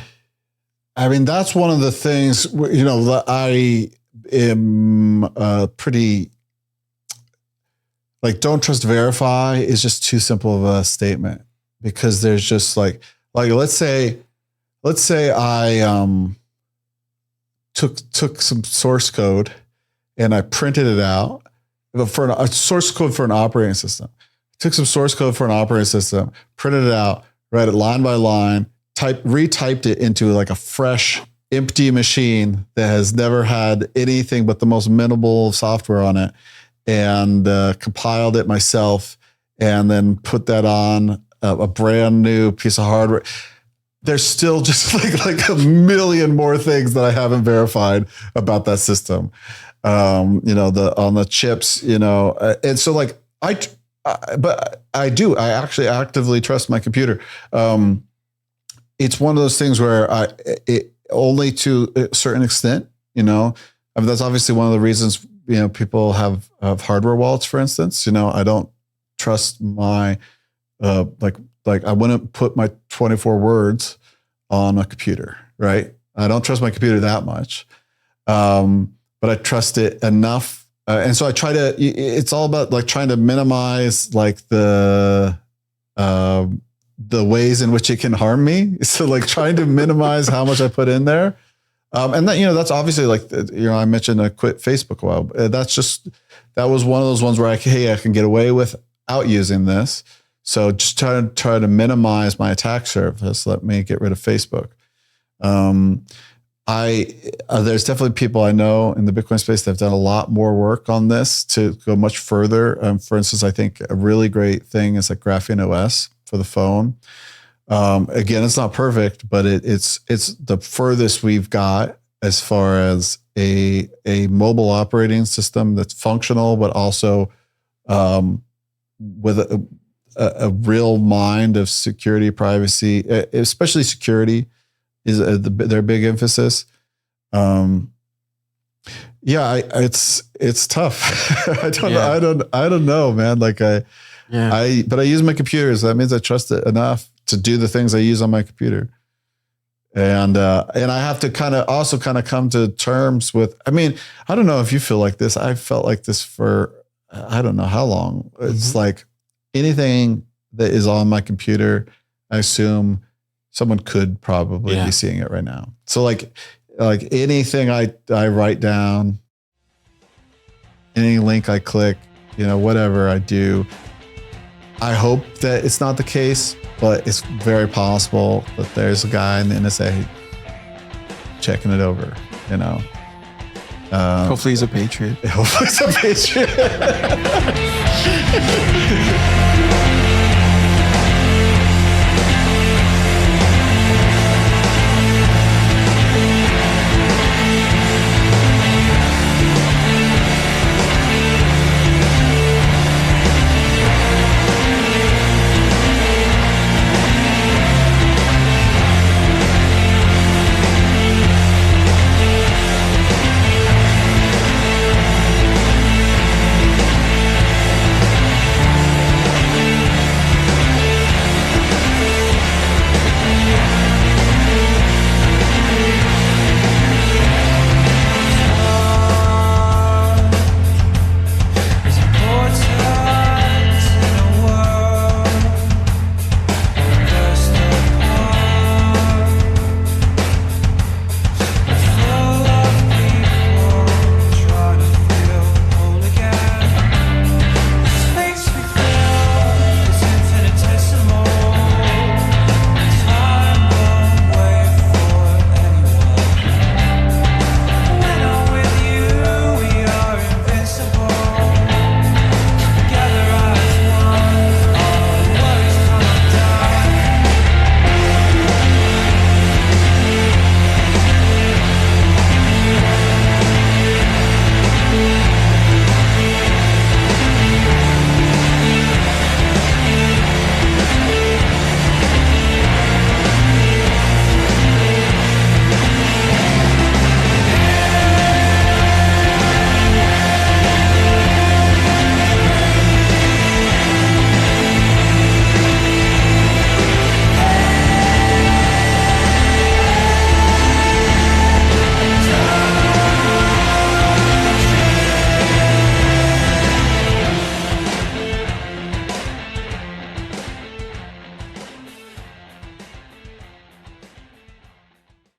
mean, that's one of the things, that I am pretty, like, don't trust, verify is just too simple of a statement, because there's just like, let's say I took some source code and I printed it out for a source code for an operating system. Took some source code for an operating system, printed it out, read it line by line, retyped it into like a fresh, empty machine that has never had anything but the most minimal software on it, and compiled it myself, and then put that on a brand new piece of hardware. There's still just like a million more things that I haven't verified about that system. On the chips, and so like but I actually actively trust my computer. It's one of those things where only to a certain extent, I mean, that's obviously one of the reasons, people have hardware wallets, for instance. I don't trust my, like I wouldn't put my 24 words on a computer, right? I don't trust my computer that much. But I trust it enough. And so I try to, it's all about like trying to minimize like the ways in which it can harm me. So like trying to minimize how much I put in there. And that, that's obviously like, I mentioned I quit Facebook a while. That was one of those ones where I can get away without using this. So just try to minimize my attack surface. Let me get rid of Facebook. There's definitely people I know in the Bitcoin space that have done a lot more work on this to go much further. For instance, I think a really great thing is like Graphene OS for the phone. Again, it's not perfect, but it's the furthest we've got as far as a mobile operating system that's functional, but also with a real mind of security, privacy, especially security is their big emphasis. It's tough. I don't know, man. Like but I use my computer, so that means I trust it enough to do the things I use on my computer. And I have to kind of come to terms with, I mean, I don't know if you feel like this. I felt like this for, I don't know how long. It's like anything that is on my computer, I assume someone could probably be seeing it right now. So like anything I write down, any link I click, whatever I do, I hope that it's not the case, but it's very possible that there's a guy in the NSA checking it over, Hopefully he's a patriot. Hopefully he's a patriot.